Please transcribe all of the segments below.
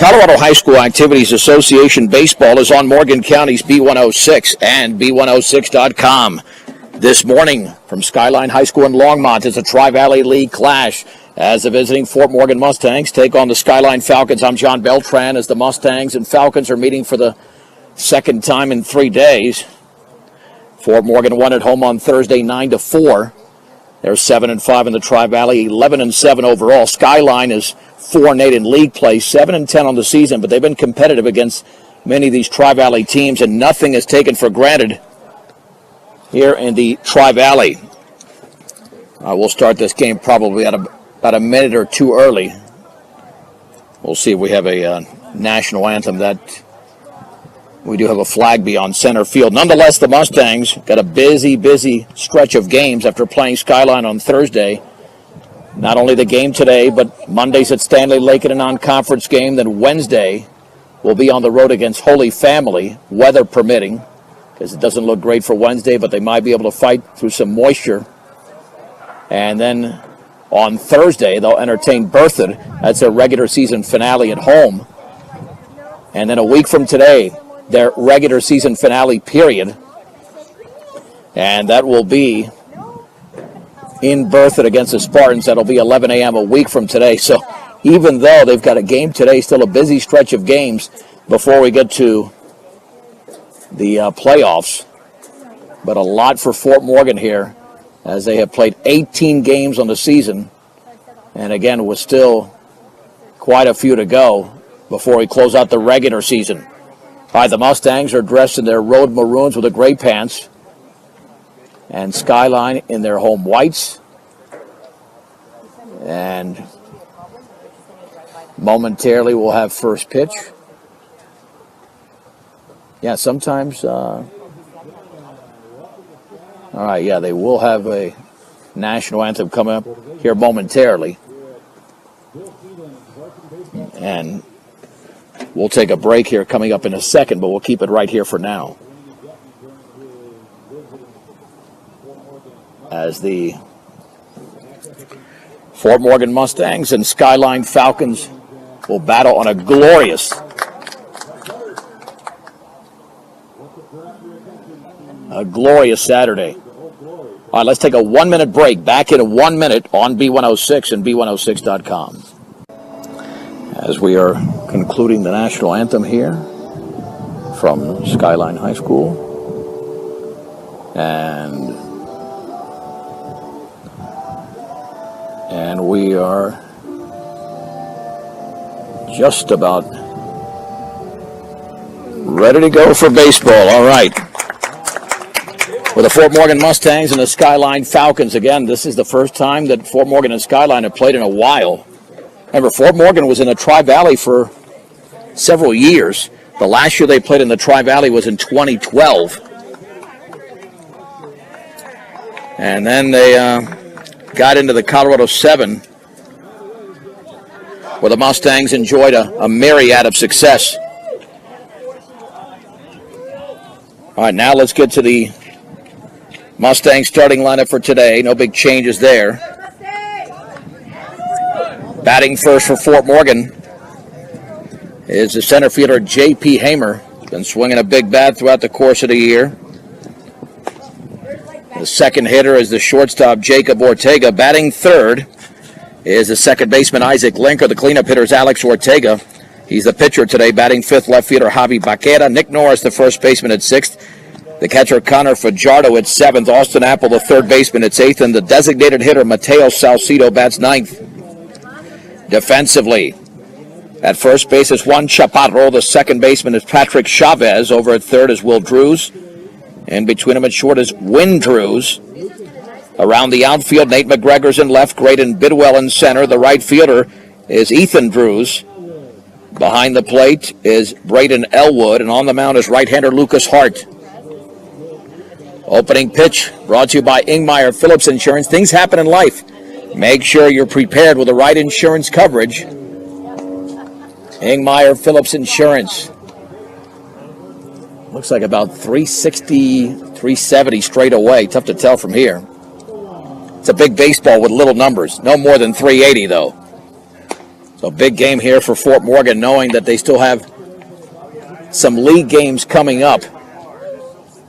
Colorado High School Activities Association Baseball is on Morgan County's B106 and B106.com. This morning from Skyline High School in Longmont, it's a Tri-Valley League clash as the visiting Fort Morgan Mustangs take on the Skyline Falcons. I'm John Beltran as the Mustangs and Falcons are meeting for the second time in 3 days. Fort Morgan won at home on Thursday 9-4. They're 7-5 in the Tri-Valley, 11-7 overall. Skyline is 4-8 in league play, 7-10 on the season, but they've been competitive against many of these Tri-Valley teams, and nothing is taken for granted here in the Tri-Valley. We'll start this game probably at about a minute or two early. We'll see if we have a national anthem. That we do have a flag beyond center field. Nonetheless, the Mustangs got a busy stretch of games after playing Skyline on Thursday. Not only the game today, but Monday's at Stanley Lake in a non-conference game. Then Wednesday will be on the road against Holy Family, weather permitting, because it doesn't look great for Wednesday, but they might be able to fight through some moisture. And then on Thursday, they'll entertain Berthoud. That's their regular season finale at home. And then a week from today, their regular season finale period. And that will be in Berthoud against the Spartans. That'll be 11 a.m. a week from today. So even though they've got a game today, still a busy stretch of games before we get to the playoffs. But a lot for Fort Morgan here as they have played 18 games on the season. And again, with still quite a few to go before we close out the regular season. All right, the Mustangs are dressed in their road maroons with the gray pants. And Skyline in their home whites. And momentarily we'll have first pitch. Yeah, sometimes. All right, yeah, they will have a national anthem coming up here momentarily. And we'll take a break here coming up in a second, but we'll keep it right here for now. As the Fort Morgan Mustangs and Skyline Falcons will battle on a glorious Saturday. All right, let's take a 1-minute break. Back in 1 minute on B106 and B106.com. As we are concluding the national anthem here from Skyline High School. And we are just about ready to go for baseball. All right. With the Fort Morgan Mustangs and the Skyline Falcons. Again, this is the first time that Fort Morgan and Skyline have played in a while. Remember, Fort Morgan was in the Tri-Valley for several years. The last year they played in the Tri-Valley was in 2012. And then they got into the Colorado 7, where the Mustangs enjoyed a myriad of success. All right, now let's get to the Mustang starting lineup for today. No big changes there. Batting first for Fort Morgan is the center fielder J.P. Hamer. Been swinging a big bat throughout the course of the year. The second hitter is the shortstop Jacob Ortega. Batting third is the second baseman Isaac Linker. The cleanup hitter is Alex Ortega. He's the pitcher today. Batting fifth, left fielder Javi Baquera. Nick Norris, the first baseman, at sixth. The catcher Connor Fajardo at seventh. Austin Apple, the third baseman, at eighth. And the designated hitter Mateo Salcido bats ninth. Defensively, at first base is Juan Chaparro. The second baseman is Patrick Chavez. Over at third is Will Drews. And between them at short is Wynn Drews. Around the outfield, Nate McGregor's in left, Graydon Bidwell in center. The right fielder is Ethan Drews. Behind the plate is Braden Elwood. And on the mound is right-hander Lucas Hart. Opening pitch brought to you by Ingmeyer Phillips Insurance. Things happen in life. Make sure you're prepared with the right insurance coverage. Ingmeyer Phillips Insurance. Looks like about 360, 370 straight away. Tough to tell from here. It's a big baseball with little numbers. No more than 380, though. So big game here for Fort Morgan, knowing that they still have some league games coming up.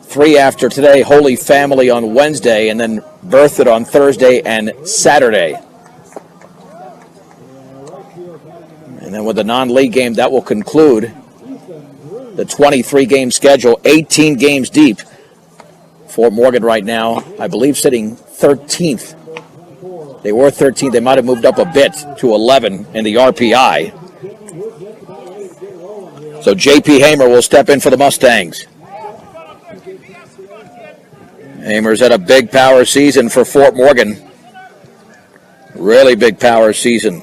3 after today, Holy Family on Wednesday, and then Berthoud on Thursday and Saturday. And then with the non-league game, that will conclude the 23-game schedule, 18 games deep. Fort Morgan right now, I believe, sitting 13th. They were 13th. They might have moved up a bit to 11 in the RPI. So J.P. Hamer will step in for the Mustangs. Hamer's had a big power season for Fort Morgan. Really big power season.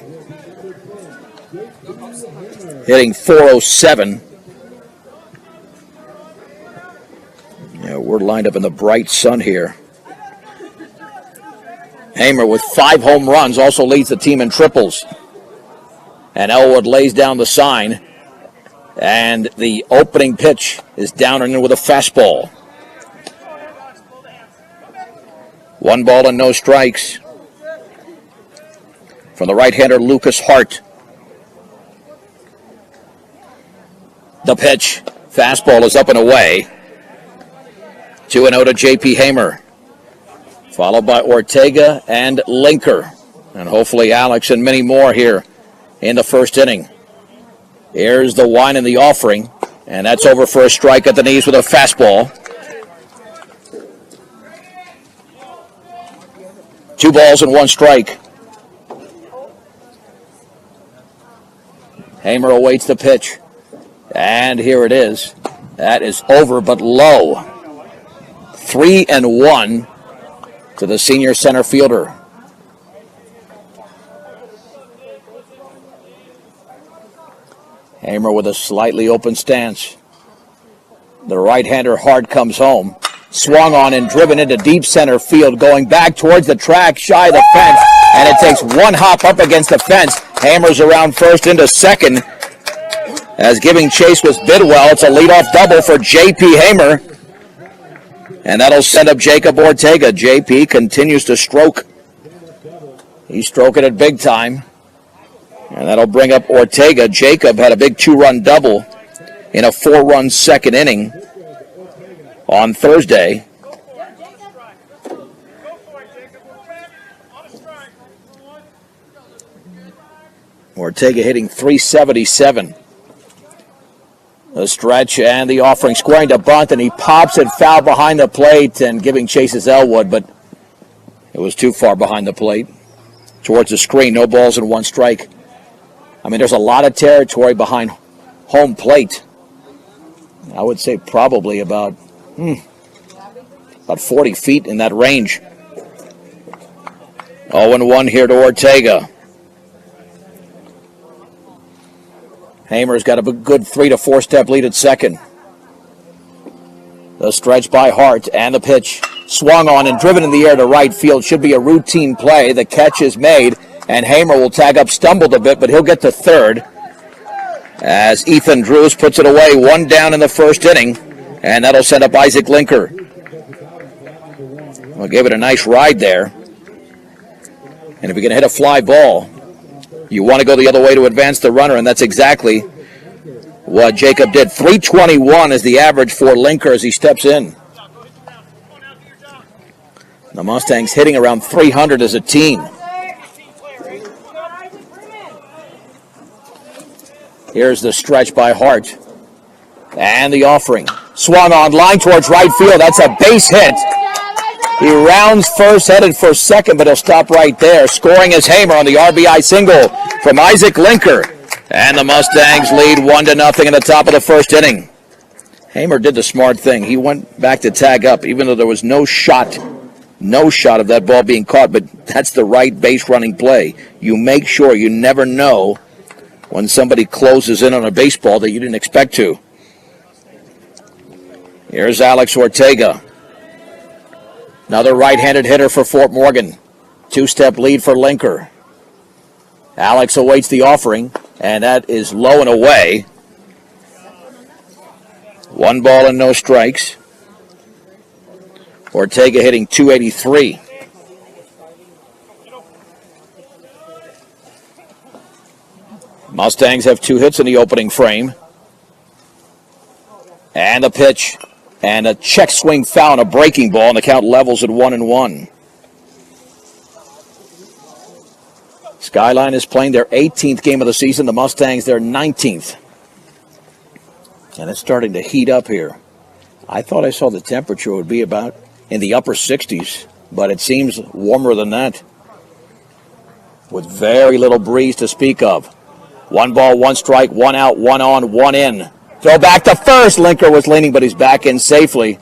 Hitting .407. Yeah, we're lined up in the bright sun here. Hamer with 5 home runs also leads the team in triples. And Elwood lays down the sign. And the opening pitch is down and in with a fastball. 1 ball and no strikes. From the right-hander, Lucas Hart. The pitch. Fastball is up and away. 2-0 to J.P. Hamer. Followed by Ortega and Linker. And hopefully Alex and many more here in the first inning. Here's the wine and the offering. And that's over for a strike at the knees with a fastball. 2 balls and 1 strike. Hamer awaits the pitch. And here it is. That is over but low. 3-1 to the senior center fielder. Hamer with a slightly open stance. The right-hander Hart comes home. Swung on and driven into deep center field, going back towards the track, shy of the fence, and it takes 1 hop up against the fence. Hamer's around first into second. As giving chase was Bidwell, it's a leadoff double for J.P. Hamer. And that'll send up Jacob Ortega. J.P. continues to stroke. He's stroking it big time. And that'll bring up Ortega. Jacob had a big 2-run double in a 4-run second inning on Thursday. Ortega hitting .377. The stretch and the offering, squaring to bunt, and he pops it foul behind the plate and giving chase is Elwood, but it was too far behind the plate. Towards the screen, no balls and 1 strike. I mean, there's a lot of territory behind home plate. I would say probably about 40 feet in that range. 0-1 here to Ortega. Hamer's got a good 3 to 4 step lead at second. The stretch by Hart and the pitch. Swung on and driven in the air to right field. Should be a routine play. The catch is made, and Hamer will tag up, stumbled a bit, but he'll get to third. As Ethan Drews puts it away, 1 down in the first inning, and that'll send up Isaac Linker. Well, gave it a nice ride there. And if you're going to hit a fly ball, you want to go the other way to advance the runner, and that's exactly what Jacob did. 321 is the average for Linker as he steps in. The Mustangs hitting around 300 as a team. Here's the stretch by Hart. And the offering. Swung on, line towards right field. That's a base hit. He rounds first, headed for second, but he'll stop right there. Scoring is Hamer on the RBI single from Isaac Linker. And the Mustangs lead 1-0 in the top of the first inning. Hamer did the smart thing. He went back to tag up, even though there was no shot of that ball being caught, but that's the right base running play. You make sure, you never know when somebody closes in on a baseball that you didn't expect to. Here's Alex Ortega. Another right-handed hitter for Fort Morgan. 2-step lead for Linker. Alex awaits the offering, and that is low and away. 1 ball and no strikes. Ortega hitting .283. Mustangs have 2 hits in the opening frame. And the pitch. And a check swing foul and a breaking ball, and the count levels at 1-1. Skyline is playing their 18th game of the season. The Mustangs, their 19th. And it's starting to heat up here. I thought I saw the temperature would be about in the upper 60s, but it seems warmer than that, with very little breeze to speak of. 1 ball, 1 strike, 1 out, 1 on, 1 in. Throw back to first. Linker was leaning, but he's back in safely.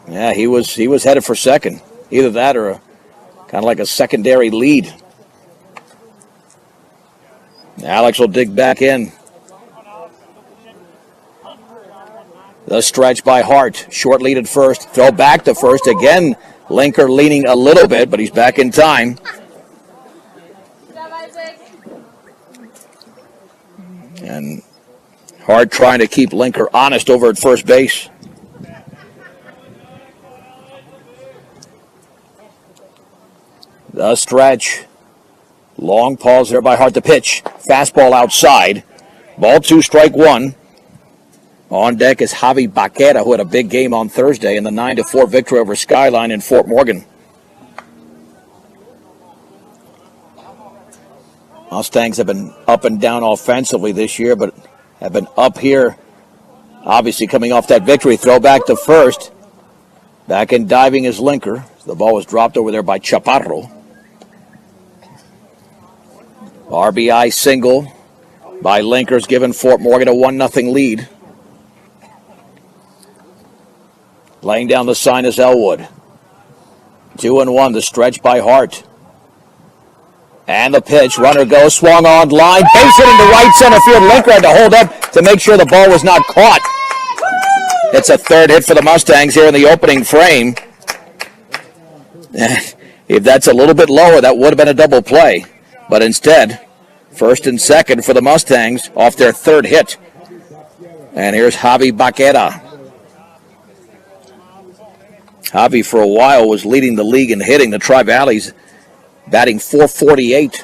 Yeah, he was headed for second. Either that or kind of like a secondary lead. Alex will dig back in. The stretch by Hart. Short lead at first. Throw back to first. Again, Linker leaning a little bit, but he's back in time. And Hart trying to keep Linker honest over at first base. The stretch. Long pause there by Hart. The pitch. Fastball outside. Ball 2, strike 1. On deck is Javi Baquera, who had a big game on Thursday in the 9-4 victory over Skyline in Fort Morgan. Mustangs have been up and down offensively this year, but have been up here, obviously coming off that victory. Throw back to first. Back in diving is Linker. The ball was dropped over there by Chaparro. RBI single by Linker's given Fort Morgan a 1-0 lead. Laying down the sign is Elwood. 2-1, the stretch by Hart. And the pitch, runner goes, swung on line, base hit into right center field. Linker had to hold up to make sure the ball was not caught. It's a 3rd hit for the Mustangs here in the opening frame. If that's a little bit lower, that would have been a double play. But instead, 1st and 2nd for the Mustangs off their 3rd hit. And here's Javi Baquera. Javi, for a while, was leading the league in hitting. The Tri-Valleys batting .448.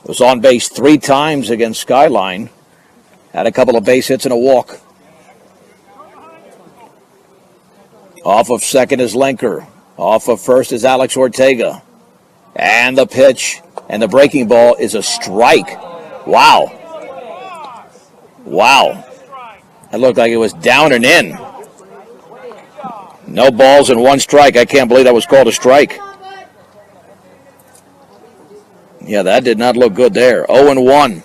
Was on base 3 times against Skyline. Had a couple of base hits and a walk. Off of second is Linker. Off of first is Alex Ortega. And the pitch and the breaking ball is a strike. Wow. Wow. That looked like it was down and in. No balls and 1 strike. I can't believe that was called a strike. Yeah, that did not look good there. 0-1.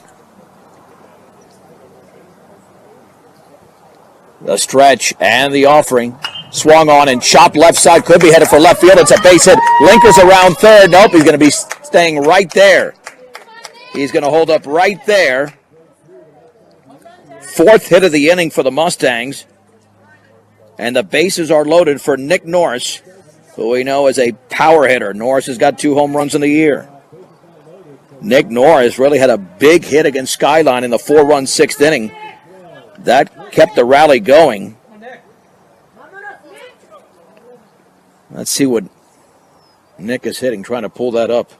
The stretch and the offering. Swung on and chopped left side. Could be headed for left field. It's a base hit. Linker's around third. Nope, he's going to be staying right there. He's going to hold up right there. 4th hit of the inning for the Mustangs. And the bases are loaded for Nick Norris, who we know is a power hitter. Norris has got 2 home runs in the year. Nick Norris really had a big hit against Skyline in the 4-run 6th inning. That kept the rally going. Let's see what Nick is hitting, trying to pull that up.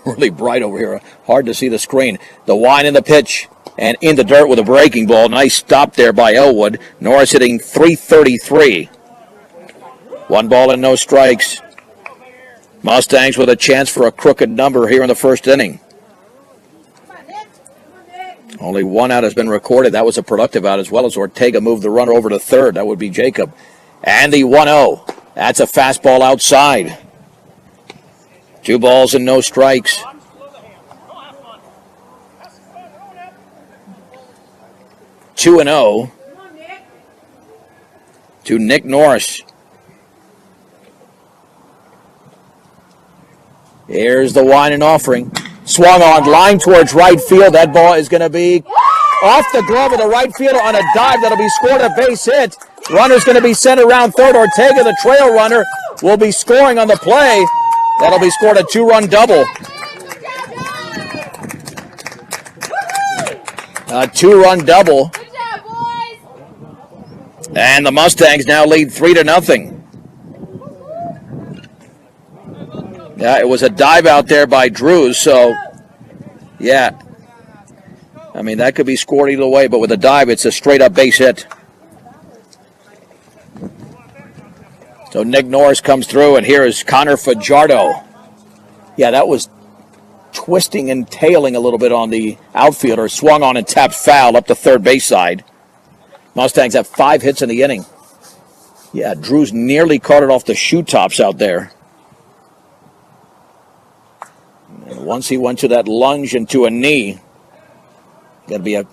Really bright over here. Hard to see the screen. The wind in the pitch and in the dirt with a breaking ball. Nice stop there by Elwood. Norris hitting .333. 1 ball and no strikes. Mustangs with a chance for a crooked number here in the 1st inning. Only 1 out has been recorded. That was a productive out as well as Ortega moved the runner over to third. That would be Jacob. And the 1-0. That's a fastball outside. 2 balls and no strikes. Two and 0 to Nick Norris. Here's the wine and offering. Swung on line towards right field. That ball is going to be off the glove of the right fielder on a dive. That'll be scored, a base hit. Runner's going to be sent around third. Ortega, the trail runner, will be scoring on the play. That'll be scored, a 2-run double. A 2-run double. And the Mustangs now lead 3-0. Yeah, it was a dive out there by Drews, so Yeah. I mean, that could be scored either way, but with a dive, it's a straight-up base hit. So Nick Norris comes through, and here is Connor Fajardo. Yeah, that was twisting and tailing a little bit on the outfielder. Swung on and tapped foul up the third base side. Mustangs have 5 hits in the inning. Yeah, Drews nearly caught it off the shoe tops out there. And once he went to that lunge into a knee, got to be a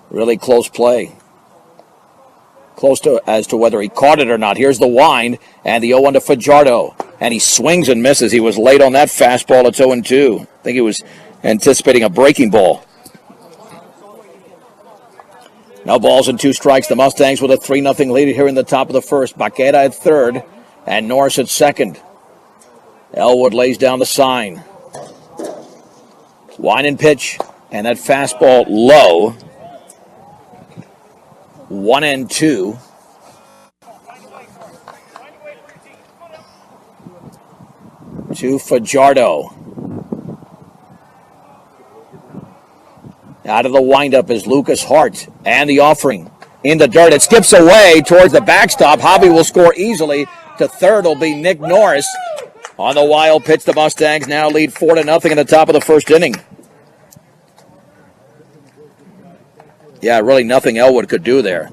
really close play. Close to as to whether he caught it or not. Here's the wind, and the 0-1 to Fajardo. And he swings and misses. He was late on that fastball. It's 0-2. I think he was anticipating a breaking ball. No balls and 2 strikes. The Mustangs with a 3-0 lead here in the top of the first. Baqueta at third, and Norris at second. Elwood lays down the sign. Wind and pitch, and that fastball low. 1-2. To Fajardo. Out of the windup is Lucas Hart. And the offering in the dirt. It skips away towards the backstop. Hobby will score easily. To third will be Nick Norris. On the wild pitch, the Mustangs now lead 4-0 in the top of the first inning. Yeah, really nothing Elwood could do there.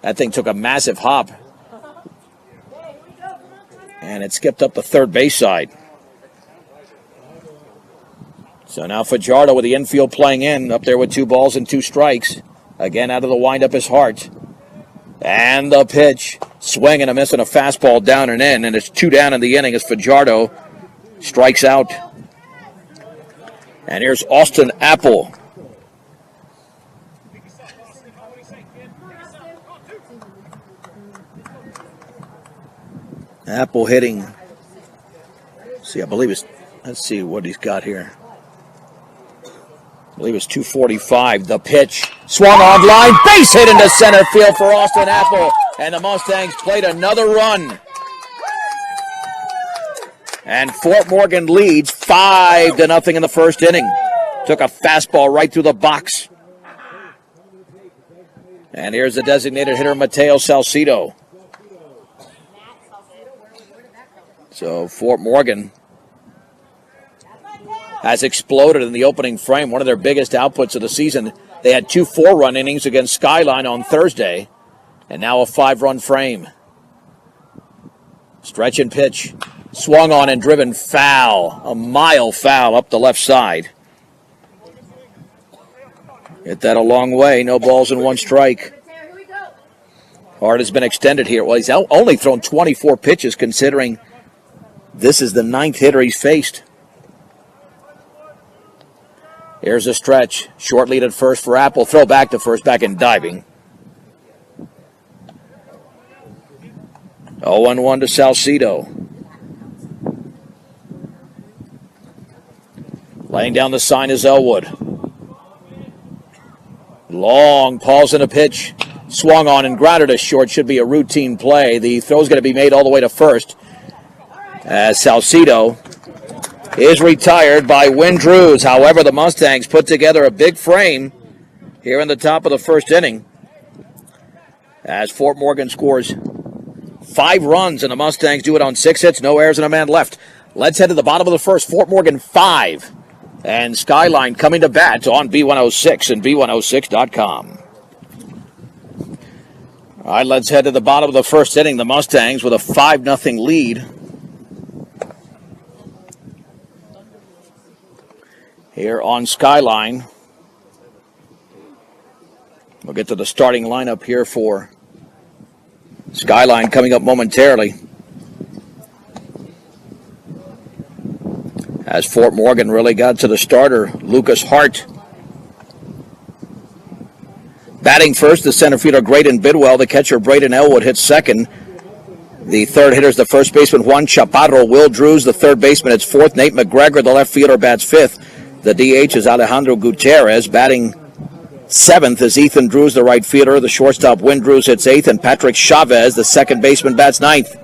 That thing took a massive hop. And it skipped up the third base side. So now Fajardo with the infield playing in, up there with 2 balls and 2 strikes. Again, out of the windup is Hart. And the pitch. Swing and a miss and a fastball down and in. And it's 2 down in the inning as Fajardo strikes out. And here's Austin Apple. Apple hitting. See, I believe it's, let's see what he's got here. I believe it's 245. The pitch. Swung on line. Base hit into center field for Austin Apple. And the Mustangs played another run. And Fort Morgan leads 5-0 in the first inning. Took a fastball right through the box. And here's the designated hitter, Mateo Salcido. So Fort Morgan has exploded in the opening frame, one of their biggest outputs of the season. They had 2 4-run innings against Skyline on Thursday, and now a 5-run frame. Stretch and pitch. Swung on and driven foul. A mile foul up the left side. Hit that a long way. No balls and 1 strike. Hart has been extended here. Well, he's only thrown 24 pitches considering this is the 9th hitter he's faced. Here's a stretch. Short lead at first for Apple. Throw back to first, back in diving. 0-1 to Salcido. Laying down the sign is Elwood. Long pause in a pitch. Swung on and grounded to short. Should be a routine play. The throw's going to be made all the way to first. As Salcido is retired by Wynn Drews. However, the Mustangs put together a big frame here in the top of the first inning. As Fort Morgan scores 5 runs and the Mustangs do it on 6 hits, no errors and a man left. Let's head to the bottom of the first. Fort Morgan 5 and Skyline coming to bat on B106 and B106.com. All right, let's head to the bottom of the first inning. The Mustangs with a 5-0 lead. Here on Skyline. We'll get to the starting lineup here for Skyline coming up momentarily. As Fort Morgan really got to the starter, Lucas Hart. Batting first, the center fielder Graydon Bidwell. The catcher Braden Elwood hits second. The third hitter is the first baseman Juan Chaparro. Will Drews, the third baseman, hits fourth. Nate McGregor, the left fielder, bats fifth. The DH is Alejandro Gutierrez. Batting seventh is Ethan Drews, the right fielder. The shortstop Wynn Drews hits eighth. And Patrick Chavez, the second baseman, bats ninth.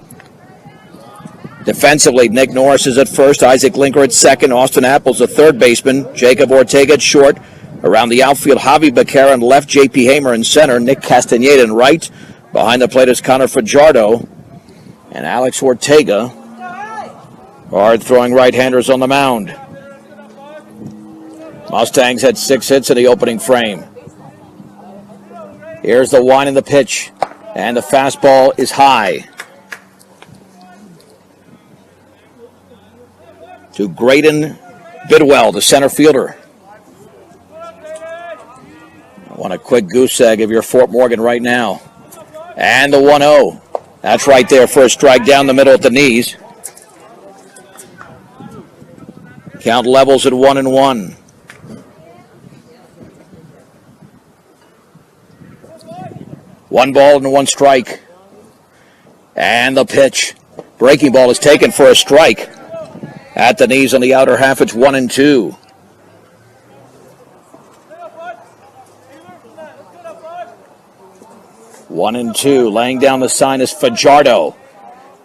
Defensively, Nick Norris is at first, Isaac Linker at second, Austin Apple's the third baseman, Jacob Ortega at short. Around the outfield, Javi Becerra in left, J.P. Hamer in center, Nick Castaneda in right. Behind the plate is Connor Fajardo and Alex Ortega. Hard-throwing right-handers on the mound. Mustangs had 6 hits in the opening frame. Here's the one in the pitch, and the fastball is high. To Graydon Bidwell, the center fielder. I want a quick goose egg if you're Fort Morgan right now. And the 1-0. That's right there for a strike down the middle at the knees. Count levels at 1-1. One ball and one strike. And the pitch. Breaking ball is taken for a strike. At the knees on the outer half, it's 1-2. One and two. Laying down the sign is Fajardo.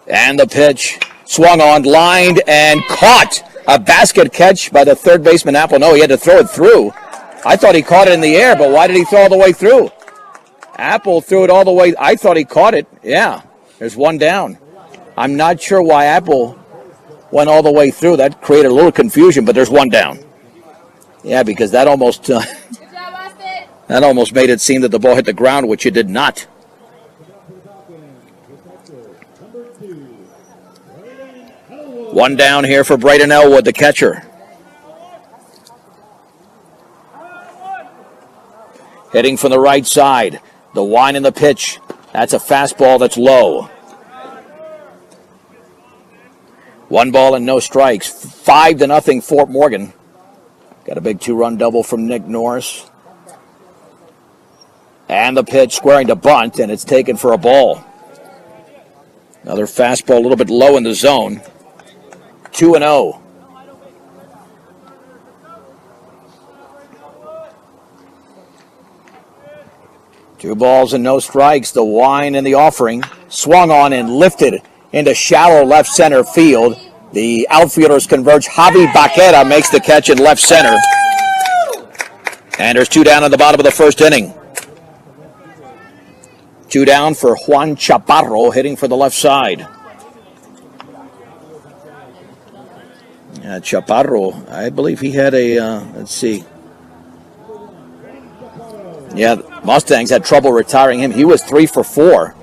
And the pitch. Swung on, lined, and caught. A basket catch by the third baseman, Apple. No, he had to throw it through. I thought he caught it in the air, but why did he throw all the way through? Apple threw it all the way. I thought he caught it. Yeah, there's one down. I'm not sure why Apple went all the way through. That created a little confusion, but there's one down. Yeah, because that almost made it seem that the ball hit the ground, which it did not. One down here for Braden Elwood, the catcher. Hitting from the right side. The wind in the pitch. That's a fastball that's low. 1 ball and no strikes. 5-0 Fort Morgan. Got a big 2-run double from Nick Norris. And the pitch squaring to bunt, and it's taken for a ball. Another fastball a little bit low in the zone. 2-0. Two balls and no strikes. The wind and the offering. Swung on and lifted into shallow left center field. The outfielders converge. Javi Baquera makes the catch in left center. And there's 2 down in the bottom of the first inning. 2 down for Juan Chaparro hitting for the left side. Chaparro, I believe he had a, let's see. Yeah, Mustangs had trouble retiring him. He was 3 for 4.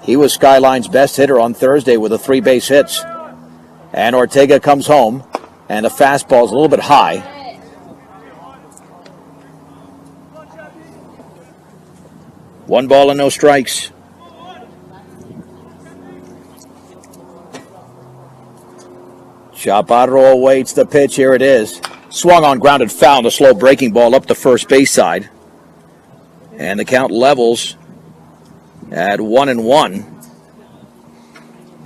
He was Skyline's best hitter on Thursday with the 3 base hits. And Ortega comes home, and the fastball is a little bit high. One ball and no strikes. Chaparro awaits the pitch. Here it is. Swung on, grounded foul. The slow breaking ball up the first base side. And the count levels at 1-1.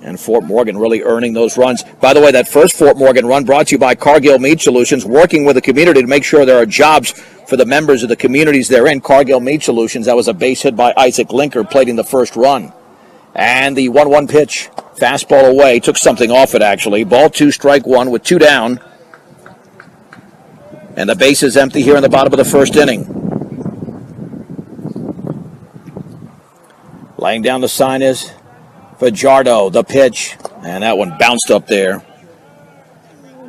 And Fort Morgan really earning those runs. By the way, that first Fort Morgan run brought to you by Cargill Meat Solutions, working with the community to make sure there are jobs for the members of the communities they're in. Cargill Meat Solutions, that was a base hit by Isaac Linker, plating the first run. And the 1-1 pitch. Fastball away. Took something off it, actually. Ball 2, strike 1 with 2 down. And the base is empty here in the bottom of the first inning. Laying down the sign is Fajardo, the pitch. And that one bounced up there.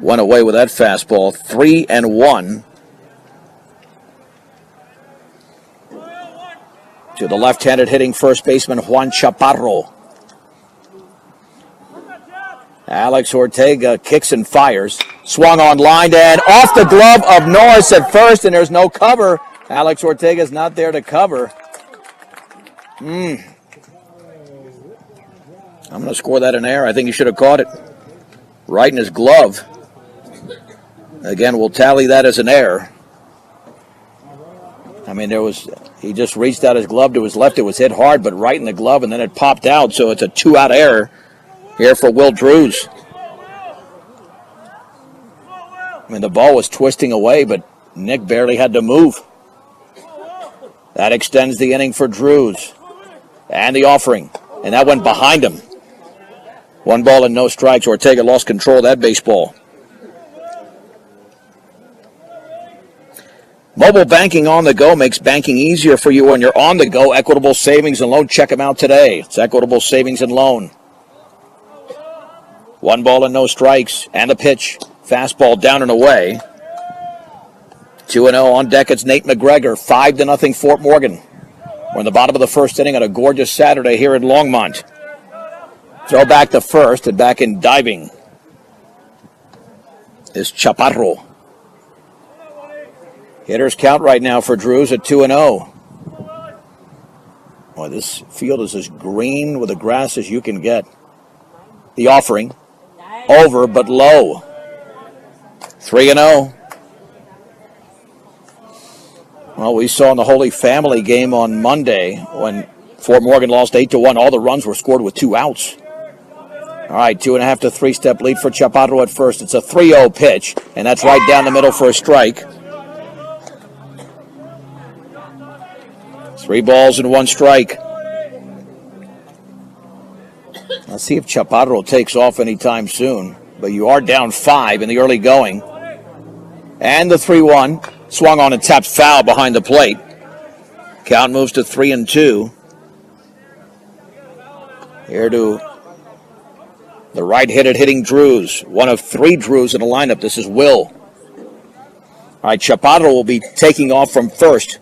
Went away with that fastball. 3-1. To the left-handed hitting first baseman Juan Chaparro. Alex Ortega kicks and fires. Swung on, lined, and off the glove of Norris at first, and there's no cover. Alex Ortega's not there to cover. I'm going to score that in error. I think he should have caught it right in his glove. Again, we'll tally that as an error. I mean, he just reached out his glove to his left. It was hit hard, but right in the glove, and then it popped out, so it's a 2-out error here for Will Drews. I mean, the ball was twisting away, but Nick barely had to move. That extends the inning for Drews. And the offering. And that went behind him. 1 ball and no strikes. Ortega lost control of that baseball. Mobile banking on the go makes banking easier for you when you're on the go. Equitable Savings and Loan. Check them out today. It's Equitable Savings and Loan. 1 ball and no strikes. And the pitch. Fastball down and away. 2-0 on deck. It's Nate McGregor. 5-0 Fort Morgan. We're in the bottom of the first inning on a gorgeous Saturday here in Longmont. Throw back to first and back in diving is Chaparro. Hitters count right now for Drews at 2-0. Boy, this field is as green with the grass as you can get. The offering. Over, but low. 3-0. Well, we saw in the Holy Family game on Monday when Fort Morgan lost 8-1. All the runs were scored with 2 outs. All right, 2.5 to 3-step lead for Chaparro at first. It's a 3-0 pitch, and that's right down the middle for a strike. 3 balls and 1 strike. Let's see if Chaparro takes off anytime soon. But you are down 5 in the early going. And the 3-1. Swung on and tapped foul behind the plate. Count moves to 3-2. Here to the right-handed hitting Drews. One of 3 Drews in the lineup. This is Will. All right, Chaparro will be taking off from first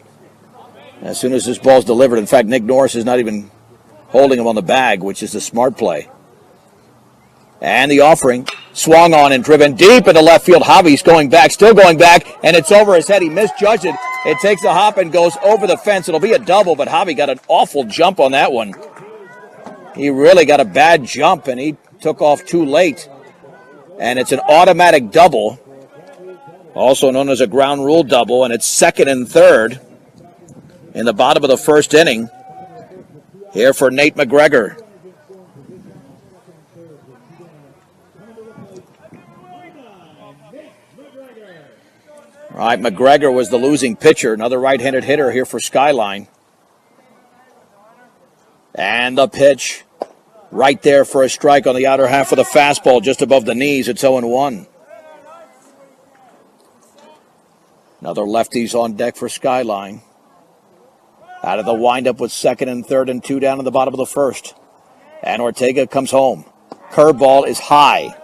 as soon as this ball's delivered. In fact, Nick Norris is not even holding him on the bag, which is a smart play. And the offering, swung on and driven deep into left field. Javi's going back, still going back, and it's over his head. He misjudged it. It takes a hop and goes over the fence. It'll be a double, but Javi got an awful jump on that one. He really got a bad jump, and he took off too late. And it's an automatic double, also known as a ground rule double, and it's 2nd and 3rd in the bottom of the first inning here for Nate McGregor. All right, McGregor was the losing pitcher. Another right-handed hitter here for Skyline. And the pitch right there for a strike on the outer half of the fastball, just above the knees. It's 0-1. Another lefties on deck for Skyline. Out of the windup with 2nd and 3rd and 2 down in the bottom of the first. And Ortega comes home. Curveball is high.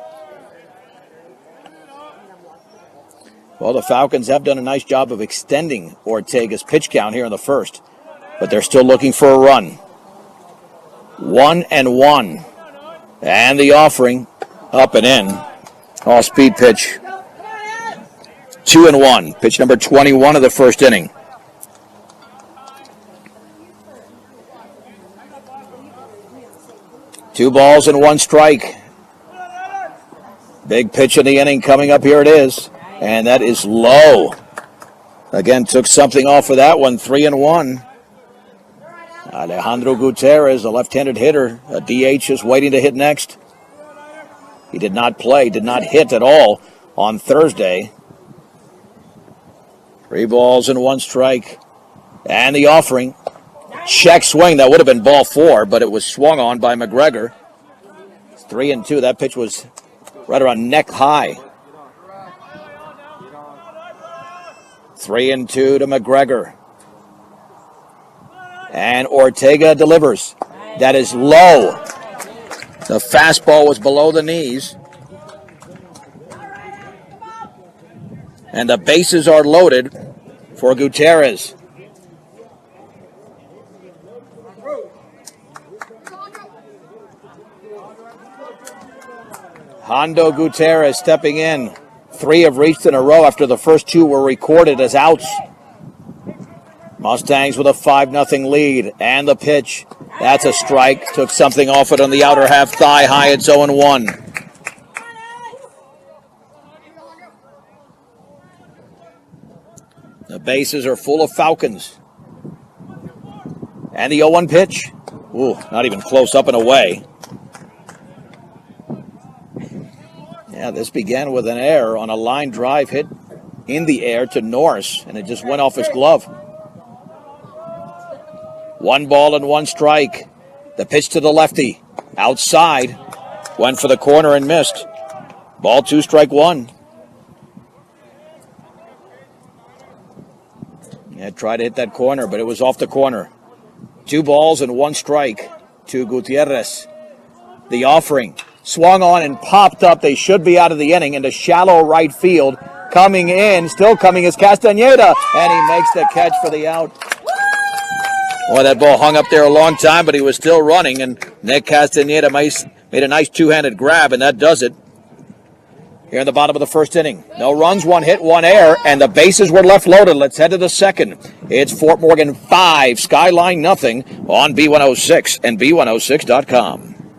Well, the Falcons have done a nice job of extending Ortega's pitch count here in the first, but they're still looking for a run. 1-1. And the offering up and in. Off-speed pitch. 2-1. Pitch number 21 of the first inning. Two balls and 1 strike. Big pitch in the inning coming up. Here it is. And that is low. Again, took something off of that one. 3-1. Alejandro Gutierrez, a left-handed hitter. A DH is waiting to hit next. He did not play, did not hit at all on Thursday. 3 balls and 1 strike. And the offering. Check swing. That would have been ball 4, but it was swung on by McGregor. It's 3-2. That pitch was right around neck high. 3-2 to McGregor. And Ortega delivers. That is low. The fastball was below the knees. And the bases are loaded for Gutierrez. Hondo Gutierrez stepping in. 3 have reached in a row after the first 2 were recorded as outs. Mustangs with a 5-0 lead. And the pitch. That's a strike. Took something off it on the outer half thigh high. It's 0-1. The bases are full of Falcons. And the 0-1 pitch. Ooh, not even close, up and away. Yeah, this began with an error on a line drive hit in the air to Norris, and it just went off his glove. 1 ball and 1 strike. The pitch to the lefty. Outside. Went for the corner and missed. Ball 2, strike 1. Yeah, tried to hit that corner, but it was off the corner. 2 balls and 1 strike to Gutierrez. The offering swung on and popped up. They should be out of the inning into shallow right field. Coming in, still coming is Castañeda, and he makes the catch for the out. Boy, that ball hung up there a long time, but he was still running, and Nick Castañeda made a nice two-handed grab, and that does it. Here in the bottom of the first inning. No runs, 1 hit, 1 error, and the bases were left loaded. Let's head to the second. It's Fort Morgan 5, Skyline nothing on B106 and B106.com.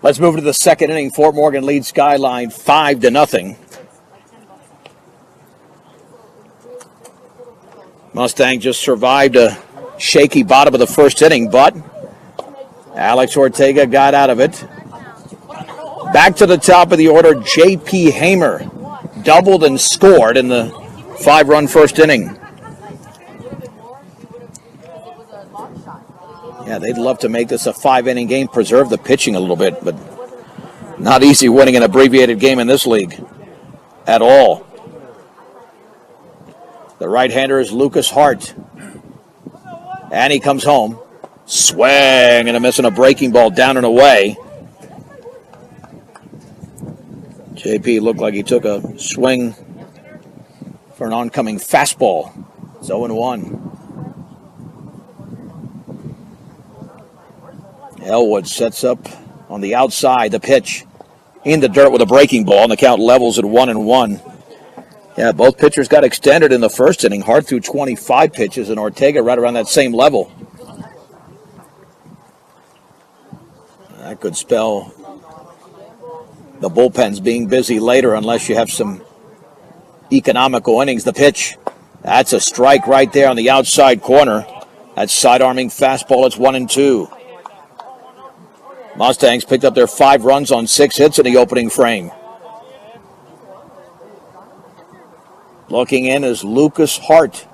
Let's move to the second inning. Fort Morgan leads Skyline 5-0. Mustang just survived a shaky bottom of the first inning, but Alex Ortega got out of it. Back to the top of the order, J.P. Hamer doubled and scored in the 5-run first inning. Yeah, they'd love to make this a 5-inning game, preserve the pitching a little bit, but not easy winning an abbreviated game in this league at all. The right-hander is Lucas Hart. And he comes home. Swing and a miss on a breaking ball down and away. JP looked like he took a swing for an oncoming fastball. It's 0-1. Elwood sets up on the outside. The pitch in the dirt with a breaking ball, and the count levels at 1-1. Yeah, both pitchers got extended in the first inning. Hart threw 25 pitches, and Ortega right around that same level. That could spell the bullpen's being busy later unless you have some economical innings. The pitch, that's a strike right there on the outside corner. That side-arming fastball, it's 1-2. Mustangs picked up their 5 runs on 6 hits in the opening frame. Looking in is Lucas Hart.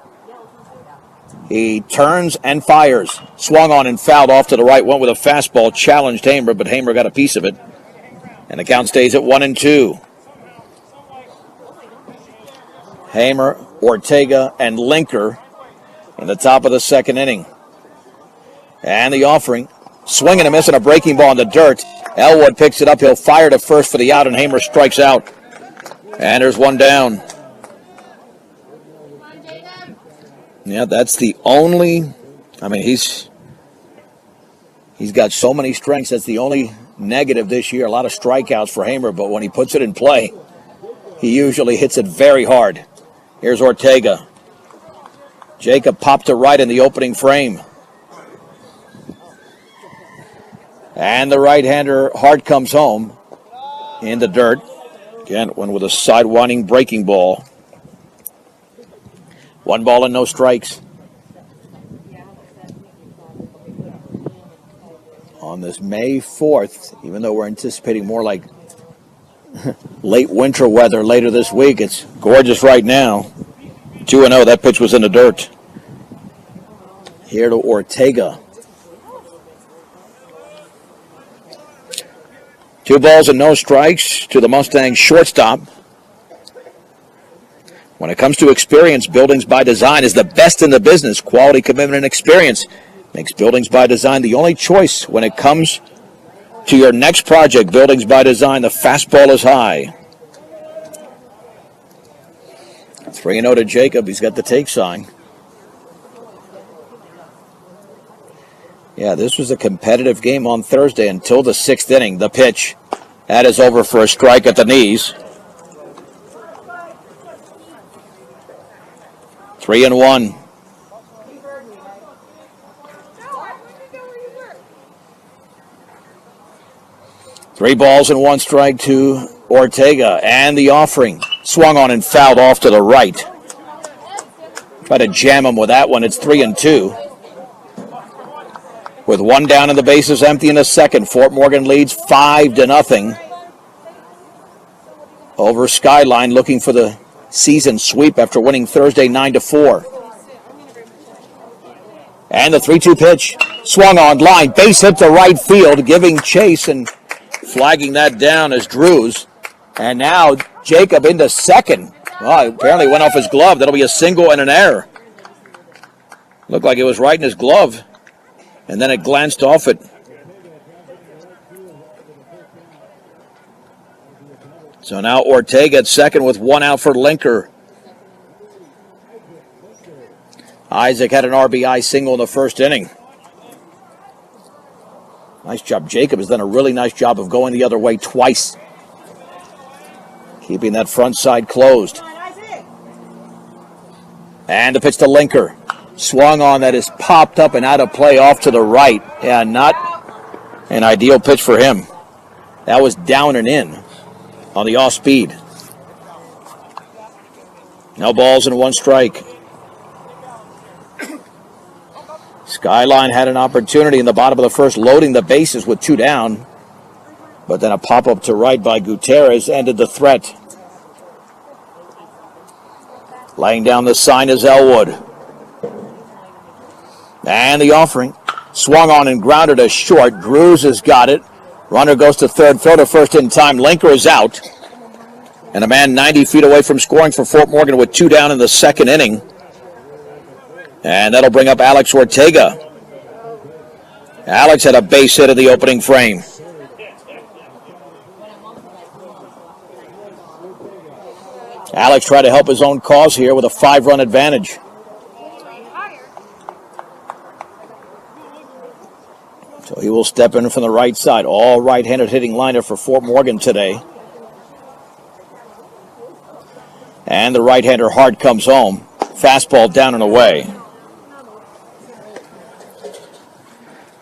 He turns and fires. Swung on and fouled off to the right. Went with a fastball. Challenged Hamer, but Hamer got a piece of it. And the count stays at 1-2. Hamer, Ortega, and Linker in the top of the second inning. And the offering. Swing and a miss and a breaking ball in the dirt. Elwood picks it up. He'll fire to first for the out, and Hamer strikes out. And there's one down. Yeah, that's the only, he's got so many strengths. That's the only negative this year. A lot of strikeouts for Hamer, but when he puts it in play, he usually hits it very hard. Here's Ortega. Jacob popped to right in the opening frame. And the right-hander, Hart, comes home in the dirt. Again, one with a sidewinding breaking ball. 1 ball and no strikes. On this May 4th, even though we're anticipating more like late winter weather later this week, it's gorgeous right now. 2-0, that pitch was in the dirt. Here to Ortega. 2 balls and no strikes to the Mustangs shortstop. When it comes to experience, Buildings by Design is the best in the business. Quality, commitment, and experience makes Buildings by Design the only choice when it comes to your next project. Buildings by Design, the fastball is high. 3-0 to Jacob. He's got the take sign. Yeah, this was a competitive game on Thursday until the 6th inning. The pitch. That is over for a strike at the knees. 3-1. Three balls and 1 strike to Ortega. And the offering. Swung on and fouled off to the right. Try to jam him with that one. It's 3-2. With 1 down and the bases empty in the second, Fort Morgan leads 5-0 over Skyline, looking for the season sweep after winning Thursday 9-4. And the 3-2 pitch. Swung on line. Base hit to right field, giving chase, and flagging that down as Drews. And now Jacob into second. Well, apparently went off his glove. That'll be a single and an error. Looked like it was right in his glove. And then it glanced off it. So now Ortega at second with one out for Linker. Isaac had an RBI single in the first inning. Nice job. Jacob has done a really nice job of going the other way twice. Keeping that front side closed. And the pitch to Linker. Swung on, that is popped up and out of play off to the right. Yeah, not an ideal pitch for him. That was down and in on the off speed. No balls and one strike. Skyline had an opportunity in the bottom of the first, loading the bases with two down. But then a pop-up to right by Gutierrez ended the threat. Laying down the sign is Elwood. And the offering. Swung on and grounded to short. Drews has got it. Runner goes to third. Throw to first in time. Linker is out. And a man 90 feet away from scoring for Fort Morgan with two down in the second inning. And that'll bring up Alex Ortega. Alex had a base hit in the opening frame. Alex tried to help his own cause here with a 5-run advantage. So he will step in from the right side. All right-handed hitting lineup for Fort Morgan today. And the right-hander Hart comes home. Fastball down and away.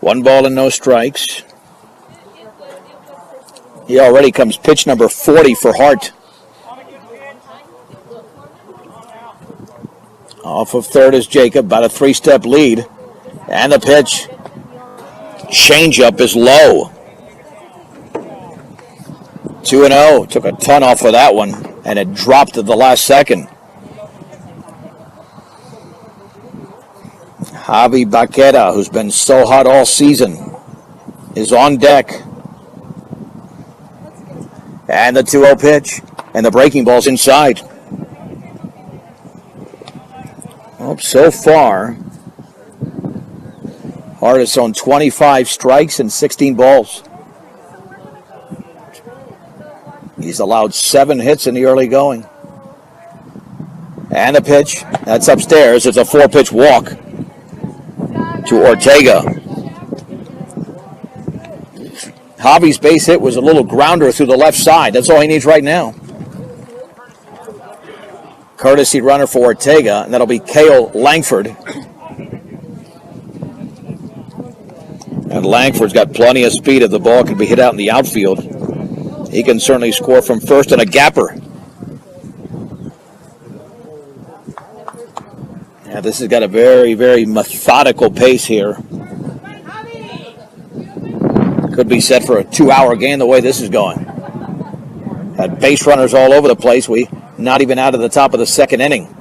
1 ball and no strikes. He already comes pitch number 40 for Hart. Off of third is Jacob, about a 3-step lead. And the pitch. Changeup is low. 2-0. Took a ton off of that one, and it dropped at the last second. Javi Baqueta, who's been so hot all season, is on deck. And the 2-0 pitch. And the breaking ball's inside. Well, so far, Hart is on 25 strikes and 16 balls. He's allowed 7 hits in the early going. And the pitch. That's upstairs. It's a 4-pitch walk to Ortega. Javi's base hit was a little grounder through the left side. That's all he needs right now. Courtesy runner for Ortega, and that'll be Cale Langford. And Langford's got plenty of speed if the ball can be hit out in the outfield. He can certainly score from first and a gapper. Yeah, this has got a very, very methodical pace here. Could be set for a 2-hour game the way this is going. Had base runners all over the place. Not even out of the top of the second inning.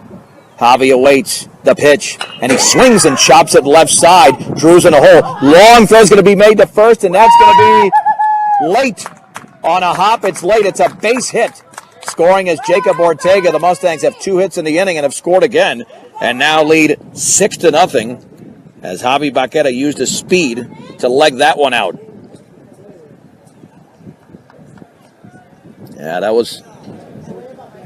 Javi awaits the pitch, and he swings and chops it left side. Drew's in a hole. Long throw's going to be made to first, and that's going to be late on a hop. It's late. It's a base hit. Scoring is Jacob Ortega. The Mustangs have 2 hits in the inning and have scored again, and now lead 6-0 as Javi Baqueta used his speed to leg that one out. Yeah, that was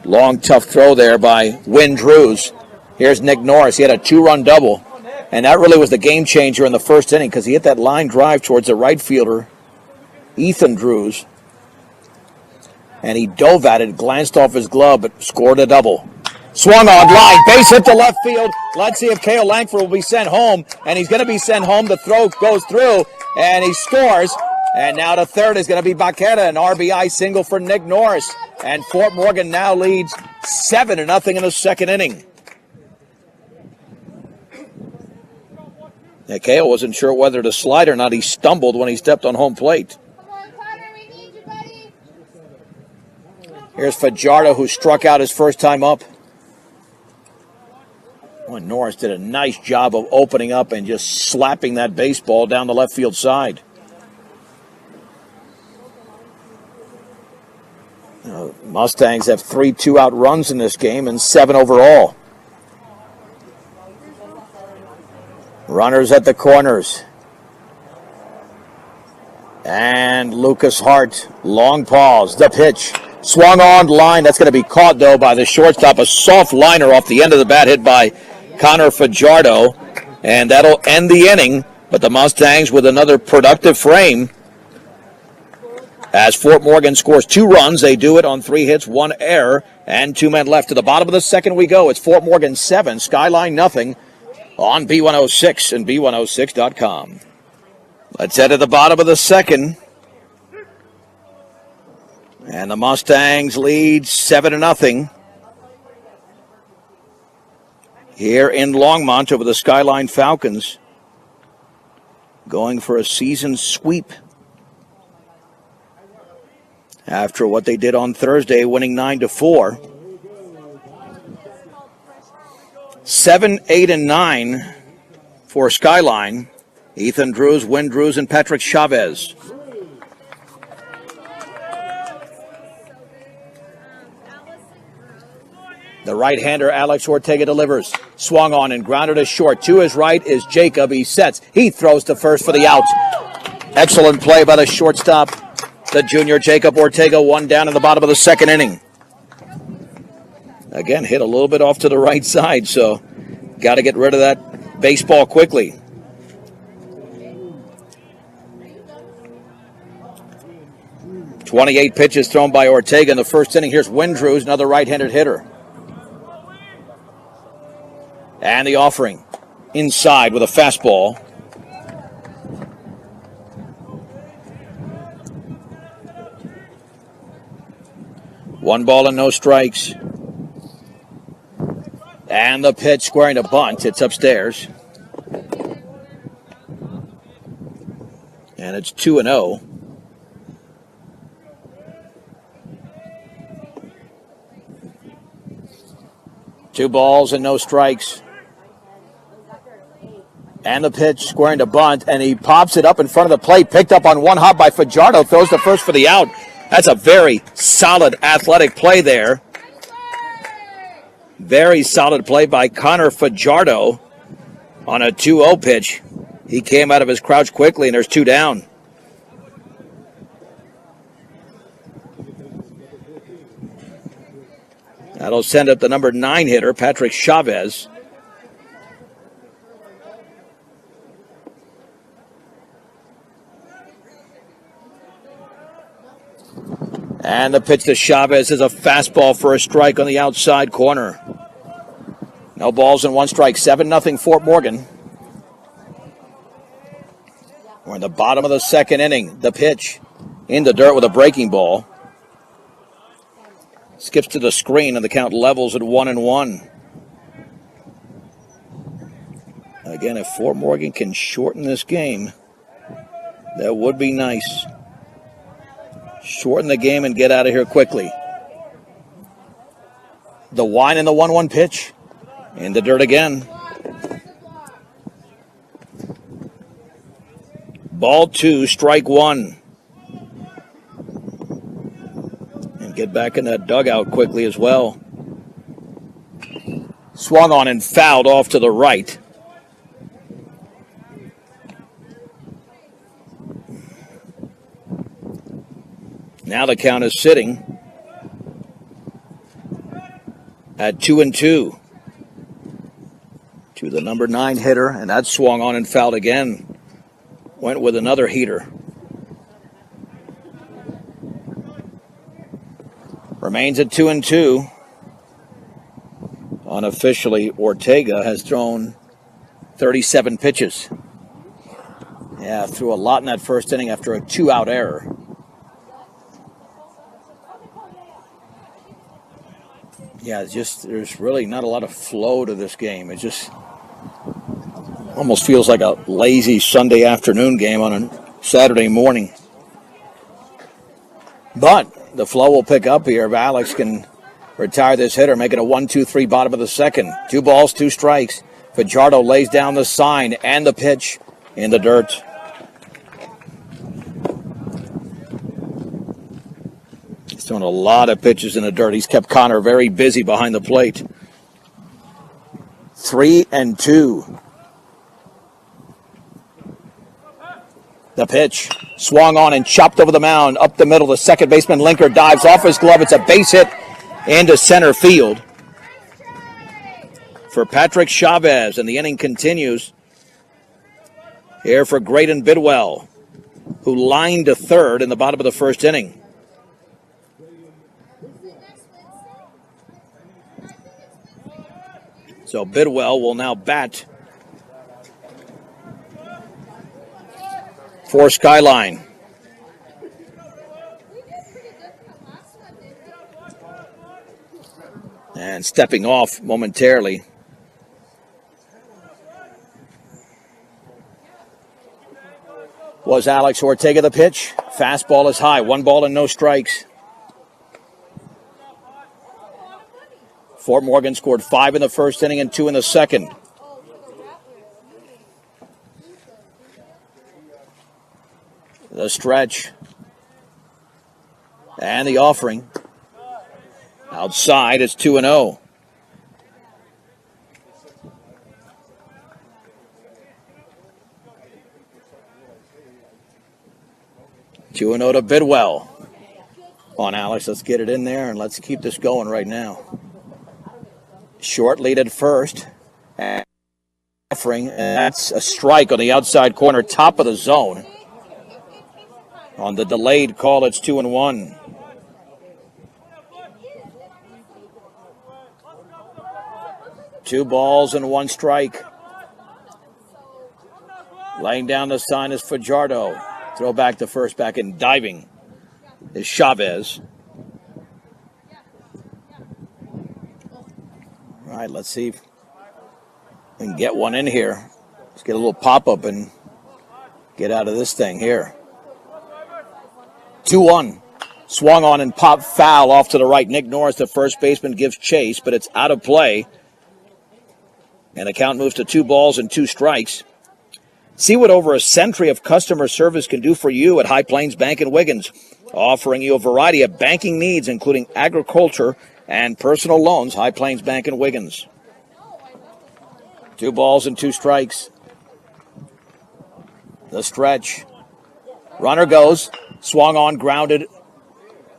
long, tough throw there by Wynn Drews. Here's Nick Norris. He had a 2-run double, and that really was the game changer in the first inning because he hit that line drive towards the right fielder, Ethan Drews, and he dove at it, glanced off his glove, but scored a double. Swung on line, base hit to left field. Let's see if Cale Langford will be sent home, and he's going to be sent home. The throw goes through, and he scores. And now to third is going to be Baqueta, an RBI single for Nick Norris. And Fort Morgan now leads 7-0 in the second inning. Yeah, Cale wasn't sure whether to slide or not. He stumbled when he stepped on home plate. Here's Fajardo, who struck out his first time up. Well, Norris did a nice job of opening up and just slapping that baseball down the left field side. Mustangs have 3 two-out runs in this game and 7 overall. Runners at the corners. And Lucas Hart, long pause, the pitch. Swung on line, that's going to be caught though by the shortstop. A soft liner off the end of the bat hit by Connor Fajardo. And that'll end the inning, but the Mustangs with another productive frame. As Fort Morgan scores 2 runs, they do it on 3 hits, 1 error, and 2 men left. To the bottom of the second we go. It's Fort Morgan 7, Skyline nothing on B106 and B106.com. Let's head to the bottom of the second. And the Mustangs lead 7-0 here in Longmont over the Skyline Falcons, going for a season sweep after what they did on Thursday, winning 9-4. 7, 8, and 9 for Skyline. Ethan Drews, Wynn Drews, and Patrick Chavez. The right-hander Alex Ortega delivers. Swung on and grounded to short. To his right is Jacob. He sets. He throws to first for the out. Excellent play by the shortstop, the junior Jacob Ortega. 1 down in the bottom of the second inning. Again, hit a little bit off to the right side, so got to get rid of that baseball quickly. .28 pitches thrown by Ortega in the first inning. Here's Windrews, another right-handed hitter. And the offering inside with a fastball. One ball and no strikes. And the pitch squaring to bunt. It's upstairs. And it's 2-0. Two balls and no strikes. And the pitch squaring to bunt, and he pops it up in front of the plate. Picked up on one hop by Fajardo. Throws to first for the out. That's a very solid athletic play there. Very solid play by Connor Fajardo on a 2-0 pitch. He came out of his crouch quickly, and there's 2 down. That'll send up the number 9 hitter, Patrick Chavez. And the pitch to Chavez is a fastball for a strike on the outside corner. No balls and 1 strike. 7-0 Fort Morgan. We're in the bottom of the second inning. The pitch in the dirt with a breaking ball. Skips to the screen, and the count levels at 1-1. Again, if Fort Morgan can shorten this game, that would be nice. Shorten the game and get out of here quickly. The wind and the 1-1 pitch. In the dirt again. Ball 2, strike 1. And get back in that dugout quickly as well. Swung on and fouled off to the right. Now the count is sitting at 2-2 to the number 9 hitter, and that swung on and fouled again. Went with another heater. Remains at 2-2. Unofficially, Ortega has thrown 37 pitches. Yeah, threw a lot in that first inning after a 2-out error. Yeah, it's just, there's really not a lot of flow to this game. It just almost feels like a lazy Sunday afternoon game on a Saturday morning. But the flow will pick up here if Alex can retire this hitter, make it a 1-2-3 bottom of the second. 2 balls, 2 strikes. Fajardo lays down the sign and the pitch in the dirt. Throwing a lot of pitches in the dirt. He's kept Connor very busy behind the plate. 3-2. The pitch. Swung on and chopped over the mound. Up the middle, the second baseman Linker dives off his glove. It's a base hit into center field for Patrick Chavez, and the inning continues here for Graydon Bidwell, who lined to third in the bottom of the first inning. So Bidwell will now bat for Skyline. And stepping off momentarily was Alex Ortega. The pitch. Fastball is high. 1 ball and no strikes. Fort Morgan scored 5 in the first inning and 2 in the second. The stretch. And the offering. Outside, it's 2-0. Two and 0 to Bidwell. On Alex, let's get it in there and let's keep this going right now. Short lead at first. And offering, and that's a strike on the outside corner, top of the zone. On the delayed call, it's 2-1. Two balls and 1 strike. Laying down the sign is Fajardo. Throw back to first, back in diving is Chavez. All right, let's see if we can get one in here. Let's get a little pop-up and get out of this thing here. 2-1. Swung on and popped foul off to the right. Nick Norris, the first baseman, gives chase, but it's out of play. And the count moves to 2 balls and 2 strikes. See what over a century of customer service can do for you at High Plains Bank in Wiggins, offering you a variety of banking needs, including agriculture and personal loans. High Plains Bank in Wiggins. 2 balls and 2 strikes. The stretch. Runner goes. Swung on, grounded.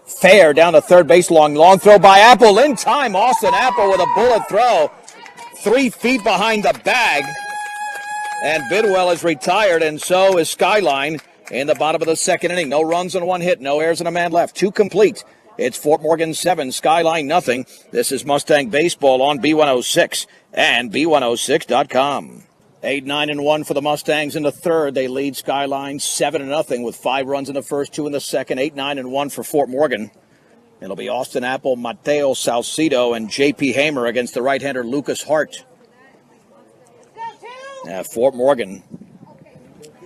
Fair down to third base. Long throw by Apple. In time, Austin Apple with a bullet throw. 3 feet behind the bag. And Bidwell is retired, and so is Skyline in the bottom of the second inning. No runs and 1 hit, no errors and a man left. 2 complete. It's Fort Morgan 7, Skyline nothing. This is Mustang Baseball on B106 and B106.com. 8-9-1 for the Mustangs in the third. They lead Skyline 7-0 with 5 runs in the first, 2 in the second. 8-9-1 for Fort Morgan. It'll be Austin Apple, Mateo Salcido, and J.P. Hamer against the right-hander Lucas Hart. Fort Morgan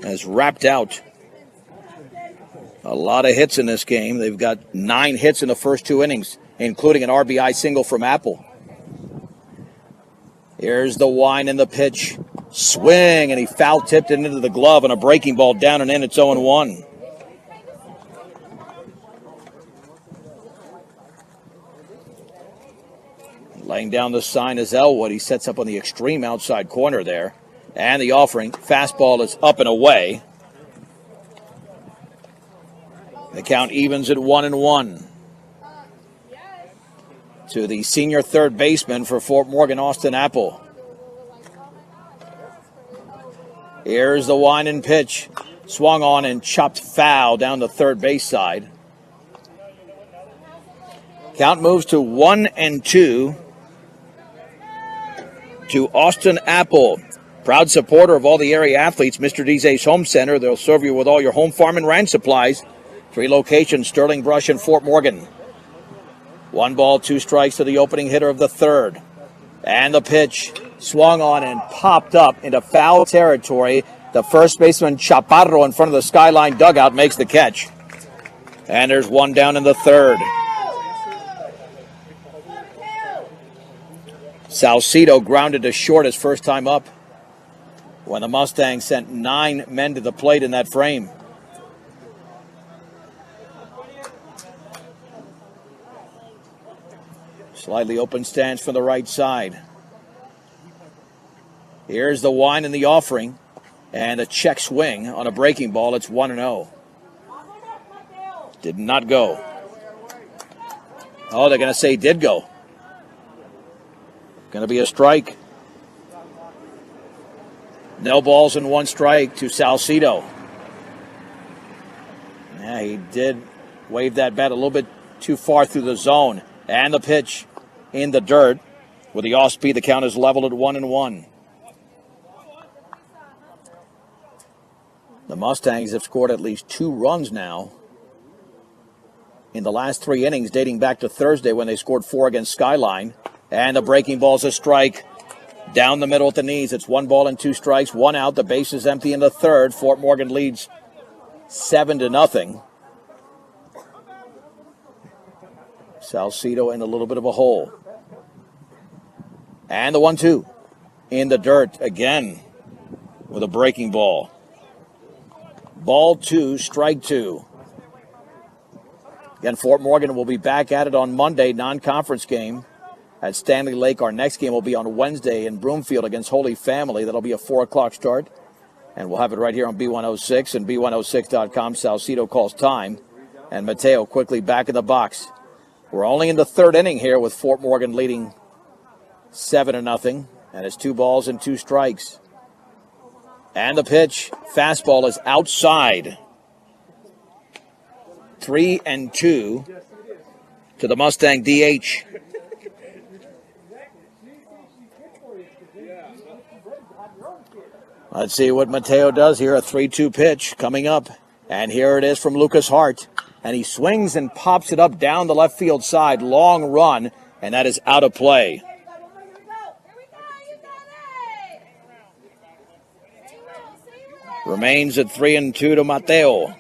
has wrapped out a lot of hits in this game. They've got 9 hits in the first 2 innings, including an RBI single from Apple. Here's the wind and the pitch. Swing, and he foul-tipped it into the glove, and a breaking ball down and in. It's 0-1. Laying down the sign is Elwood. He sets up on the extreme outside corner there. And the offering, fastball is up and away. The count evens at 1-1. To the senior third baseman for Fort Morgan, Austin Apple. Here's the wind and pitch. Swung on and chopped foul down the third base side. Count moves to 1-2 to Austin Apple. Proud supporter of all the area athletes, Mr. D's Home Center. They'll serve you with all your home, farm, and ranch supplies. 3 locations, Sterling Brush and Fort Morgan. 1 ball, 2 strikes to the opening hitter of the third. And the pitch swung on and popped up into foul territory. The first baseman, Chaparro, in front of the Skyline dugout, makes the catch. And there's 1 down in the third. Salcido grounded to short his first time up when the Mustangs sent 9 men to the plate in that frame. Slightly open stance from the right side. Here's the wind and the offering. And a check swing on a breaking ball. It's 1-0. Did not go. Oh, they're going to say did go. Going to be a strike. No balls and 1 strike to Salcido. Yeah, he did wave that bat a little bit too far through the zone. And the pitch in the dirt. With the off-speed, the count is leveled at 1-1. The Mustangs have scored at least 2 runs now in the last 3 innings, dating back to Thursday when they scored 4 against Skyline. And the breaking ball's a strike down the middle at the knees. It's 1 ball and 2 strikes, 1 out. The base is empty in the third. Fort Morgan leads 7-0. Salcido in a little bit of a hole. And the 1-2 in the dirt again with a breaking ball. Ball 2, strike 2. Again, Fort Morgan will be back at it on Monday, non-conference game at Stanley Lake. Our next game will be on Wednesday in Broomfield against Holy Family. That'll be a 4 o'clock start. And we'll have it right here on B106 and B106.com. Salcido calls time. And Mateo quickly back in the box. We're only in the 3rd inning here with Fort Morgan leading 7-0. And it's 2 balls and 2 strikes. And the pitch, fastball is outside. 3-2 to the Mustang DH. Let's see what Mateo does here. A 3-2 pitch coming up. And here it is from Lucas Hart. And he swings and pops it up down the left field side. Long run, and that is out of play. Remains at 3-2 to Mateo.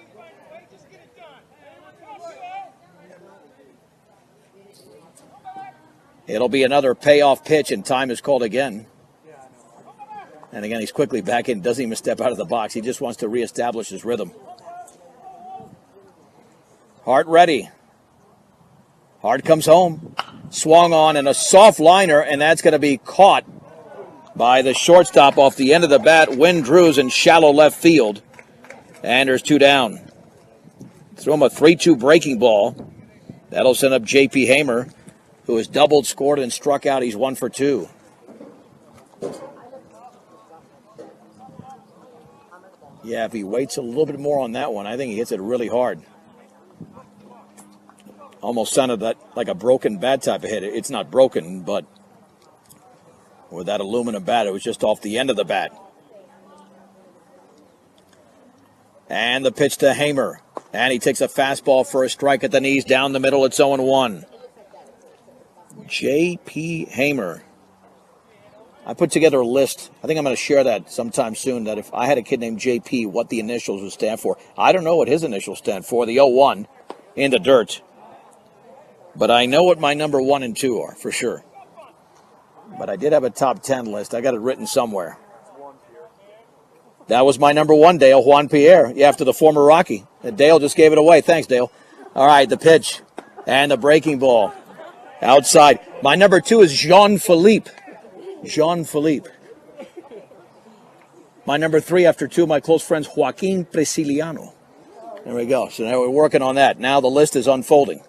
It'll be another payoff pitch, and time is called again. And again, he's quickly back in. Doesn't even step out of the box. He just wants to reestablish his rhythm. Hart ready. Hart comes home. Swung on and a soft liner, and that's going to be caught by the shortstop off the end of the bat. Wynn Drews in shallow left field. And there's 2 down. Threw him a 3-2 breaking ball. That'll send up J.P. Hamer, who has doubled, scored, and struck out. He's 1 for 2. Yeah, if he waits a little bit more on that one, I think he hits it really hard. Almost sounded like a broken bat type of hit. It's not broken, but with that aluminum bat, it was just off the end of the bat. And the pitch to Hamer. And he takes a fastball for a strike at the knees down the middle. It's 0-1. J.P. Hamer. I put together a list. I think I'm going to share that sometime soon, that if I had a kid named J.P., what the initials would stand for. I don't know what his initials stand for, the 0-1 in the dirt. But I know what my number 1 and 2 are, for sure. But I did have a top 10 list. I got it written somewhere. That was my number 1, Dale, Juan Pierre, after the former Rocky. And Dale just gave it away. Thanks, Dale. All right, the pitch and the breaking ball. Outside. My number 2 is Jean-Philippe. Jean-Philippe. My number 3, after 2 of my close friends, Joaquin Presiliano. There we go. So now we're working on that. Now the list is unfolding.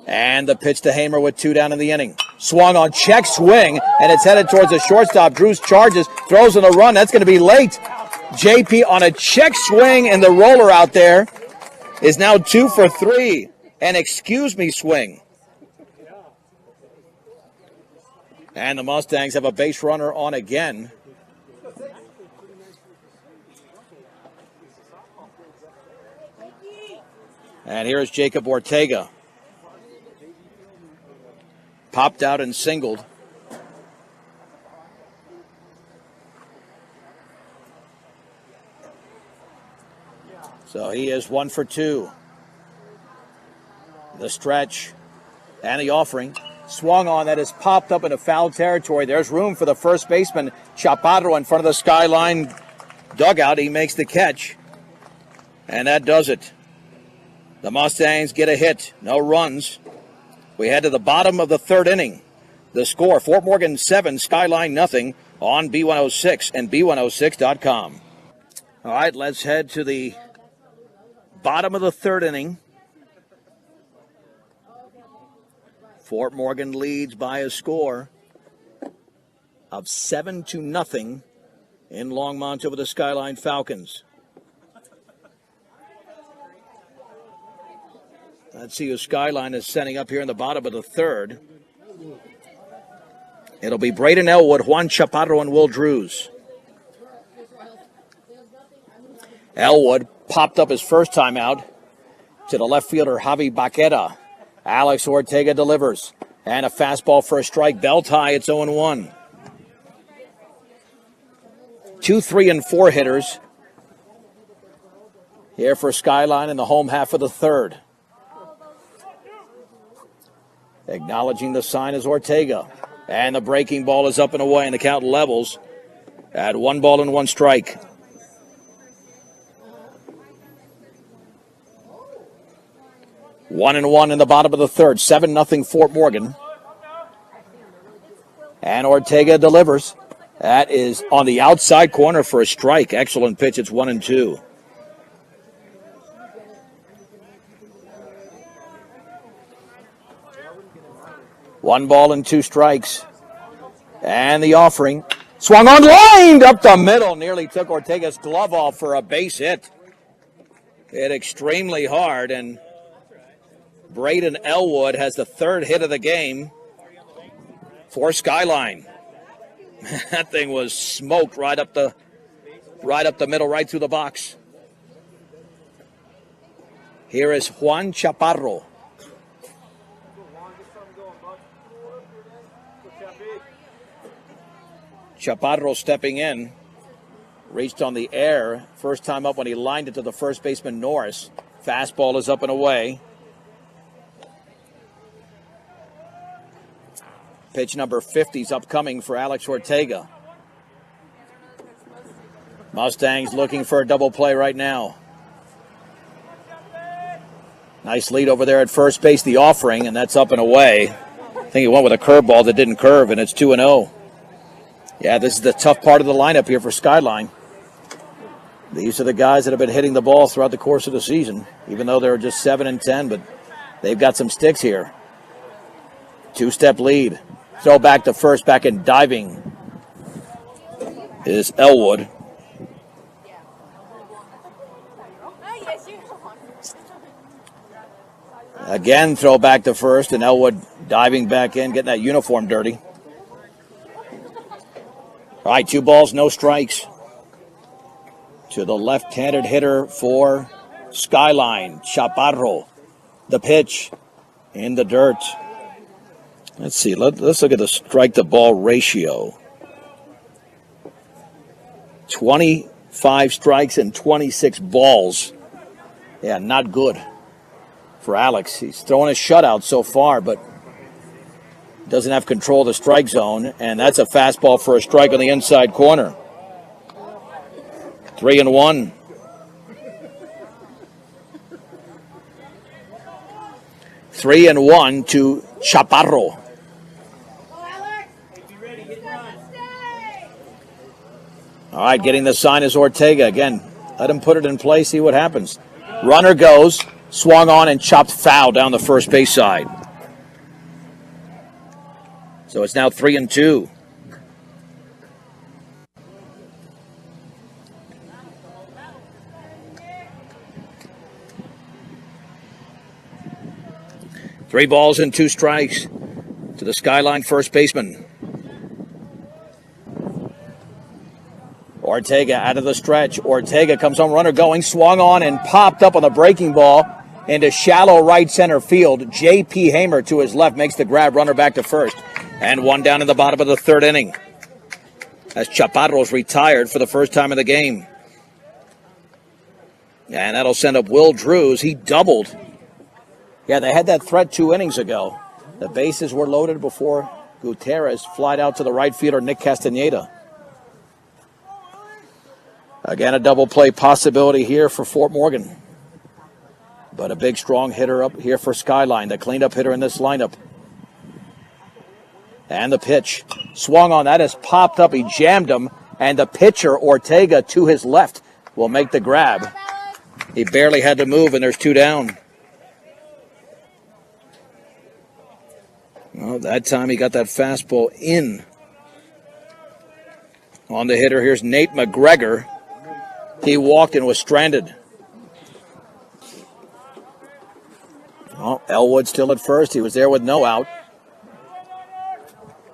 And the pitch to Hamer with 2 down in the inning. Swung on, check swing, and it's headed towards the shortstop. Drews charges, throws in a run. That's going to be late. JP on a check swing, and the roller out there is now 2 for 3. An excuse me swing. And the Mustangs have a base runner on again. And here's Jacob Ortega. Popped out and singled. So he is 1 for 2. The stretch and the offering. Swung on, that is popped up into foul territory. There's room for the first baseman, Chaparro, in front of the Skyline dugout. He makes the catch. And that does it. The Mustangs get a hit. No runs. We head to the bottom of the third inning. The score, Fort Morgan 7, Skyline nothing on B106 and B106.com. All right, let's head to the bottom of the third inning. Fort Morgan leads by a score of 7-0 in Longmont over the Skyline Falcons. Let's see who Skyline is sending up here in the bottom of the third. It'll be Braden Elwood, Juan Chaparro, and Will Drews. Elwood popped up his first time out to the left fielder, Javi Baqueta. Alex Ortega delivers. And a fastball for a strike. Belt high, it's 0-1. 2, 3, and 4 hitters here for Skyline in the home half of the third. Acknowledging the sign is Ortega. And the breaking ball is up and away, and the count levels at 1-1 strike. One and one in the bottom of the third. 7-0 Fort Morgan. And Ortega delivers. That is on the outside corner for a strike. Excellent pitch. It's 1-2. One ball and 2 strikes. And the offering. Swung on, lined up the middle. Nearly took Ortega's glove off for a base hit. Hit extremely hard, and Braden Elwood has the third hit of the game for Skyline. That thing was smoked right up the middle, right through the box. Here is Juan Chaparro. Chaparro stepping in, reached on the air. First time up when he lined it to the first baseman Norris. Fastball is up and away. Pitch number 50 is upcoming for Alex Ortega. Mustangs looking for a double play right now. Nice lead over there at first base, the offering, and that's up and away. I think he went with a curveball that didn't curve, and it's 2-0. Yeah, this is the tough part of the lineup here for Skyline. These are the guys that have been hitting the ball throughout the course of the season, even though they're just 7-10, but they've got some sticks here. 2-step lead. Throw back to first, back in diving is Elwood. Again, throw back to first, and Elwood diving back in, getting that uniform dirty. All right, 2 balls, no strikes to the left-handed hitter for Skyline, Chaparro. The pitch in the dirt. Let's see, let's look at the strike-to-ball ratio. 25 strikes and 26 balls. Yeah, not good for Alex. He's throwing a shutout so far, but doesn't have control of the strike zone, and that's a fastball for a strike on the inside corner. 3-1. Three and one to Chaparro. All right, getting the sign is Ortega. Again, let him put it in play, see what happens. Runner goes, swung on and chopped foul down the first base side. So it's now 3-2. Three balls and 2 strikes to the Skyline first baseman. Ortega out of the stretch. Ortega comes home, runner going, swung on and popped up on the breaking ball into shallow right center field. J.P. Hamer to his left makes the grab, runner back to first. And one down in the bottom of the third inning as Chaparro's retired for the first time in the game. And that'll send up Will Drews. He doubled. Yeah, they had that threat 2 innings ago. The bases were loaded before Gutierrez flied out to the right fielder, Nick Castaneda. Again, a double play possibility here for Fort Morgan. But a big, strong hitter up here for Skyline, the cleanup hitter in this lineup. And the pitch. Swung on. That has popped up. He jammed him. And the pitcher, Ortega, to his left, will make the grab. He barely had to move, and there's 2 down. Well, that time he got that fastball in. On the hitter, here's Nate McGregor. He walked and was stranded. Well, Elwood still at first. He was there with no out.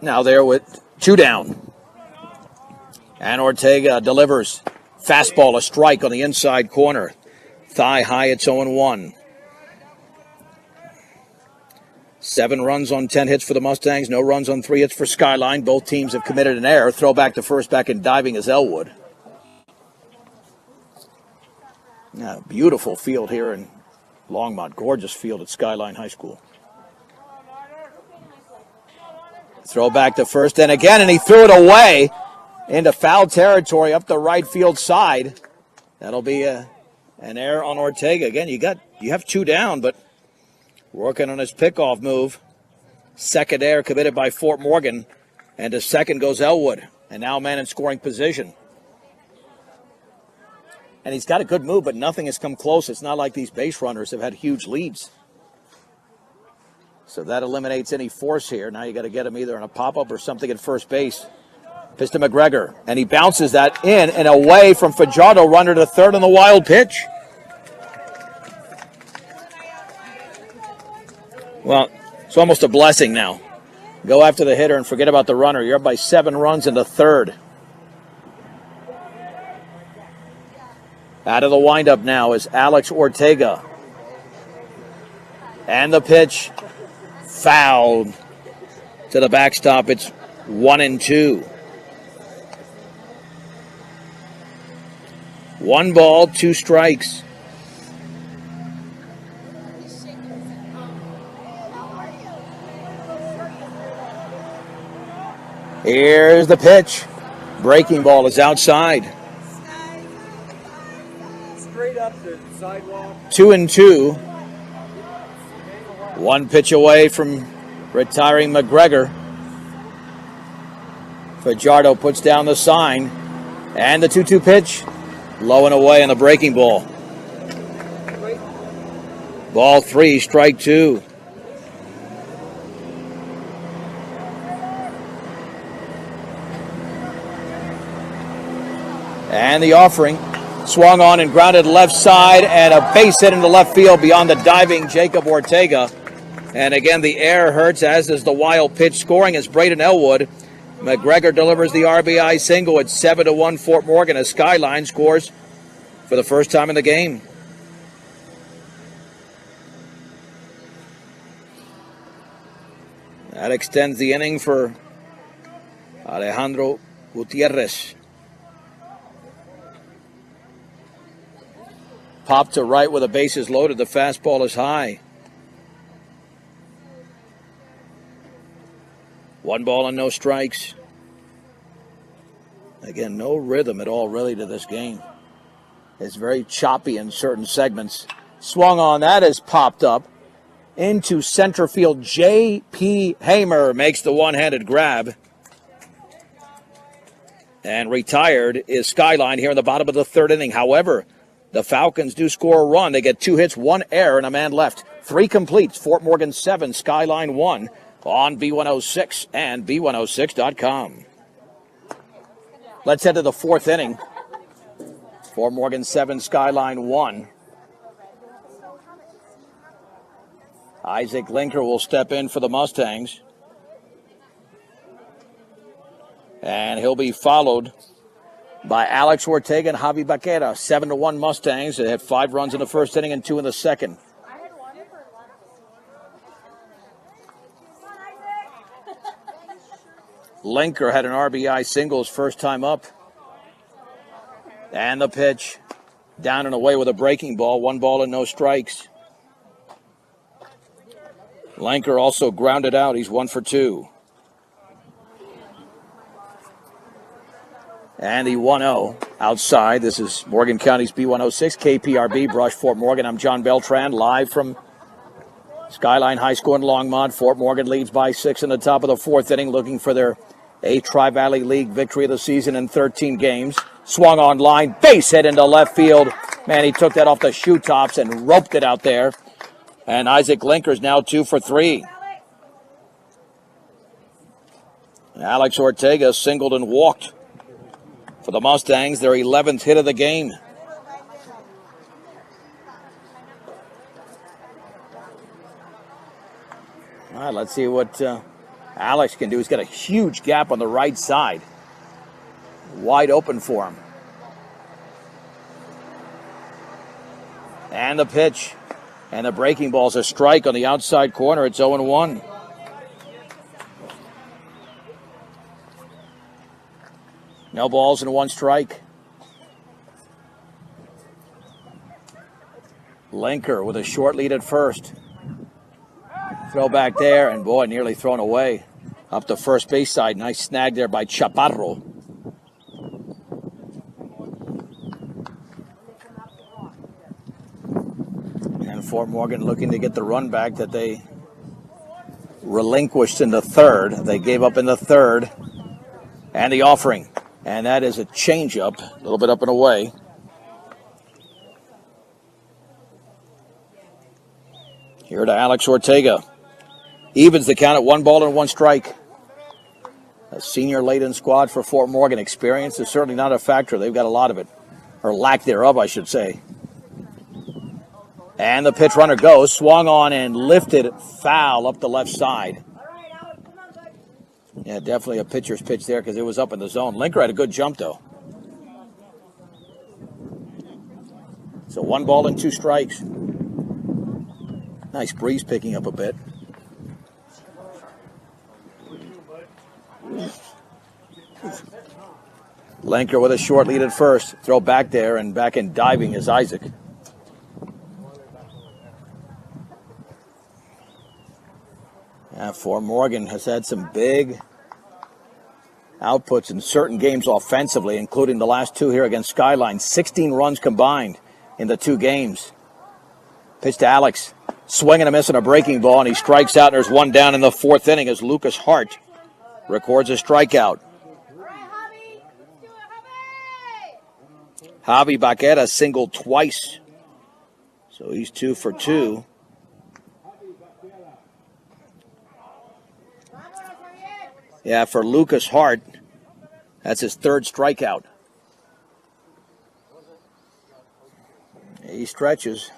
Now there with 2 down. And Ortega delivers. Fastball, a strike on the inside corner. Thigh high, it's 0-1. 7 runs on 10 hits for the Mustangs. No runs on 3 hits for Skyline. Both teams have committed an error. Throw back to first, back in diving is Elwood. Yeah, beautiful field here in Longmont. Gorgeous field at Skyline High School. Throw back to first and again, and he threw it away into foul territory up the right field side. That'll be an error on Ortega. Again, you have 2 down, but working on his pickoff move. Second error committed by Fort Morgan, and to second goes Elwood, and now man in scoring position. And he's got a good move, but nothing has come close. It's not like these base runners have had huge leads. So that eliminates any force here. Now you got to get him either on a pop-up or something at first base. Pitch to McGregor, and he bounces that in and away from Fajardo, runner to third on the wild pitch. Well, it's almost a blessing now. Go after the hitter and forget about the runner. You're up by 7 runs in the third. Out of the windup now is Alex Ortega. And the pitch fouled to the backstop. It's 1-2. 1 ball, 2 strikes. Here's the pitch. Breaking ball is outside. Straight up the sidewalk. 2-2. 1 pitch away from retiring McGregor. Fajardo puts down the sign. And the 2-2 pitch. Low and away on the breaking ball. Ball 3, strike 2. And the offering. Swung on and grounded left side, and a base hit into left field beyond the diving Jacob Ortega. And again, the air hurts, as does the wild pitch. Scoring is Braden Elwood. McGregor delivers the RBI single. It's 7-1 Fort Morgan as Skyline scores for the first time in the game. That extends the inning for Alejandro Gutierrez. Pop to right with the bases loaded. The fastball is high. 1 ball and no strikes. Again, no rhythm at all really to this game. It's very choppy in certain segments. Swung on, that is popped up into center field. J.P. Hamer makes the one-handed grab. And retired is Skyline here in the bottom of the 3rd inning. However, the Falcons do score a run. They get 2 hits, 1 error, and a man left. 3 completes. Fort Morgan 7, Skyline 1 on B106 and B106.com. Let's head to the 4th inning. Fort Morgan 7, Skyline 1. Isaac Linker will step in for the Mustangs. And he'll be followed by Alex Ortega and Javi Baquera. 7-1 Mustangs. They had 5 runs in the first inning and 2 in the second. Linker had an RBI single his first time up. And the pitch down and away with a breaking ball. 1 ball and no strikes. Linker also grounded out. He's 1 for 2. And the 1-0 outside. This is Morgan County's B106, KPRB, Brush, Fort Morgan. I'm John Beltran, live from Skyline High School in Longmont. Fort Morgan leads by 6 in the top of the fourth inning, looking for their 8th Tri-Valley League victory of the season in 13 games. Swung on line, base hit into left field. Man, he took that off the shoe tops and roped it out there. And Isaac Linker's now 2 for 3. Alex Ortega singled and walked for the Mustangs, their 11th hit of the game. All right, let's see what Alex can do. He's got a huge gap on the right side. Wide open for him. And the pitch. And the breaking ball's a strike on the outside corner. It's 0-1. No balls and 1 strike. Linker with a short lead at first. Throw back there, and boy, nearly thrown away. Up the first base side. Nice snag there by Chaparro. And Fort Morgan looking to get the run back that they relinquished in the third. They gave up in the third. And the offering. And that is a changeup, a little bit up and away. Here to Alex Ortega. Evens the count at 1 ball and 1 strike. A senior laden squad for Fort Morgan. Experience is certainly not a factor. They've got a lot of it. Or lack thereof, I should say. And the pitch runner goes. Swung on and lifted foul up the left side. Yeah, definitely a pitcher's pitch there because it was up in the zone. Linker had a good jump, though. So 1 ball and 2 strikes. Nice breeze picking up a bit. Linker with a short lead at first. Throw back there, and back in diving is Isaac. Fort Morgan has had some big outputs in certain games offensively, including the last 2 here against Skyline. 16 runs combined in the 2 games. Pitch to Alex. Swing and a miss on a breaking ball, and he strikes out, and there's 1 down in the 4th inning as Lucas Hart records a strikeout. Javi Baqueta singled twice, so he's 2 for 2. Yeah, for Lucas Hart, that's his 3rd strikeout. He stretches.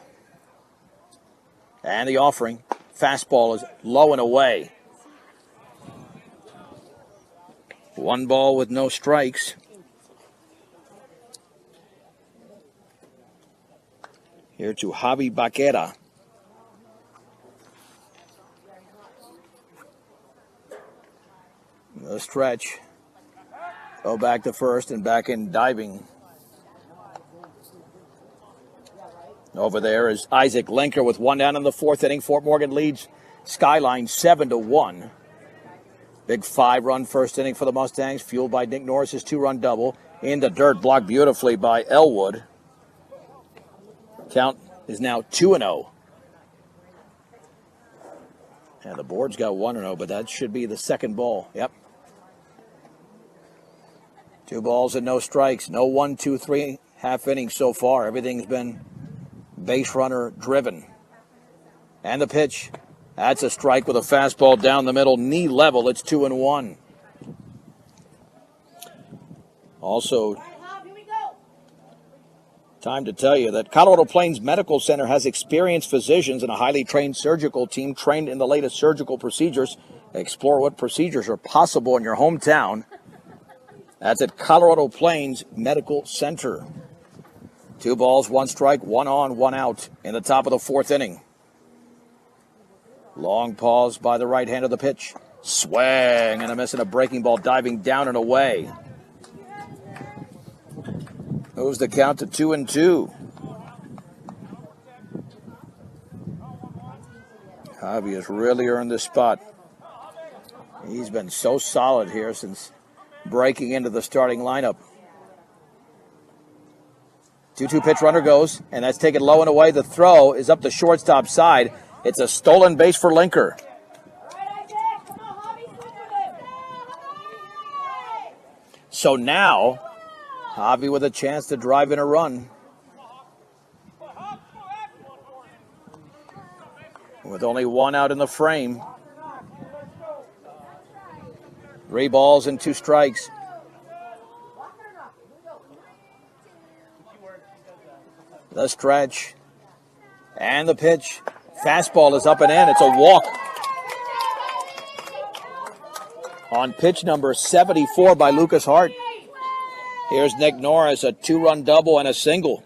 And the offering. Fastball is low and away. 1 ball with no strikes. Here to Javi Baqueta. A stretch. Go back to first and back in diving. Over there is Isaac Linker with 1 down in the 4th inning. Fort Morgan leads Skyline 7-1. Big 5-run first inning for the Mustangs, fueled by Nick Norris's 2-run double. In the dirt, blocked beautifully by Elwood. Count is now 2-0. And the board's got 1-0, but that should be the 2nd ball. Yep. 2 balls and no strikes. No 1, 2, 3 half innings so far. Everything's been base runner driven. And the pitch. That's a strike with a fastball down the middle, knee level. It's 2-1. Also, time to tell you that Colorado Plains Medical Center has experienced physicians and a highly trained surgical team trained in the latest surgical procedures. Explore what procedures are possible in your hometown. That's at Colorado Plains Medical Center. 2 balls, 1 strike, 1 on, 1 out in the top of the 4th inning. Long pause by the right hand of the pitch. Swing and a miss and a breaking ball diving down and away. Moves the count to 2-2. Javi has really earned this spot. He's been so solid here since breaking into the starting lineup. 2-2 pitch runner goes, and that's taken low and away. The throw is up the shortstop side. It's a stolen base for Linker. So now, Javi with a chance to drive in a run. With only one out in the frame. 3 balls and 2 strikes. The stretch. And the pitch. Fastball is up and in. It's a walk. On pitch number 74 by Lucas Hart. Here's Nick Norris, a 2-run double and a single.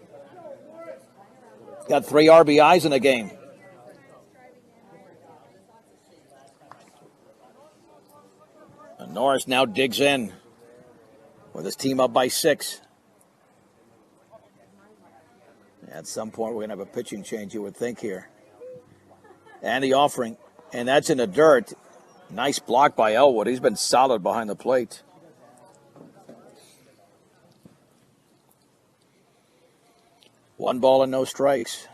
Got 3 RBIs in the game. And Norris now digs in with his team up by 6. At some point, we're going to have a pitching change, you would think, here. And the offering. And that's in the dirt. Nice block by Elwood. He's been solid behind the plate. One ball and no strikes.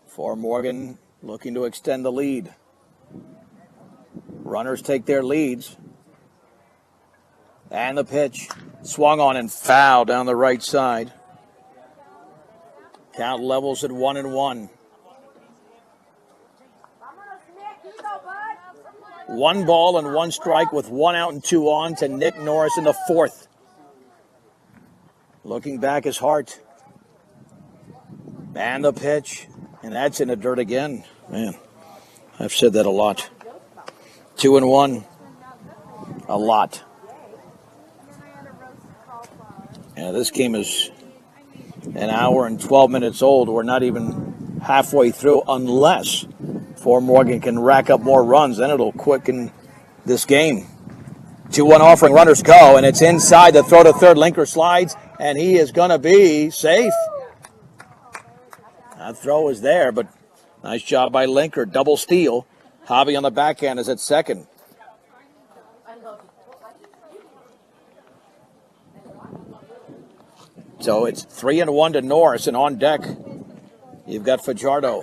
For Morgan, looking to extend the lead. Runners take their leads. And the pitch. Swung on and foul down the right side. Count levels at 1-1. 1 ball and 1 strike with 1 out and 2 on to Nick Norris in the 4th. Looking back is Hart. And the pitch. And that's in the dirt again. Man, I've said that a lot. 2-1. A lot. Yeah, this game is an hour and 12 minutes old. We're not even halfway through unless Fort Morgan can rack up more runs. Then it'll quicken this game. 2-1 offering, runners go, and it's inside. The throw to third. Linker slides, and he is going to be safe. That throw is there, but nice job by Linker. Double steal. Javi on the backhand is at second. So it's 3-1 to Norris, and on deck, you've got Fajardo.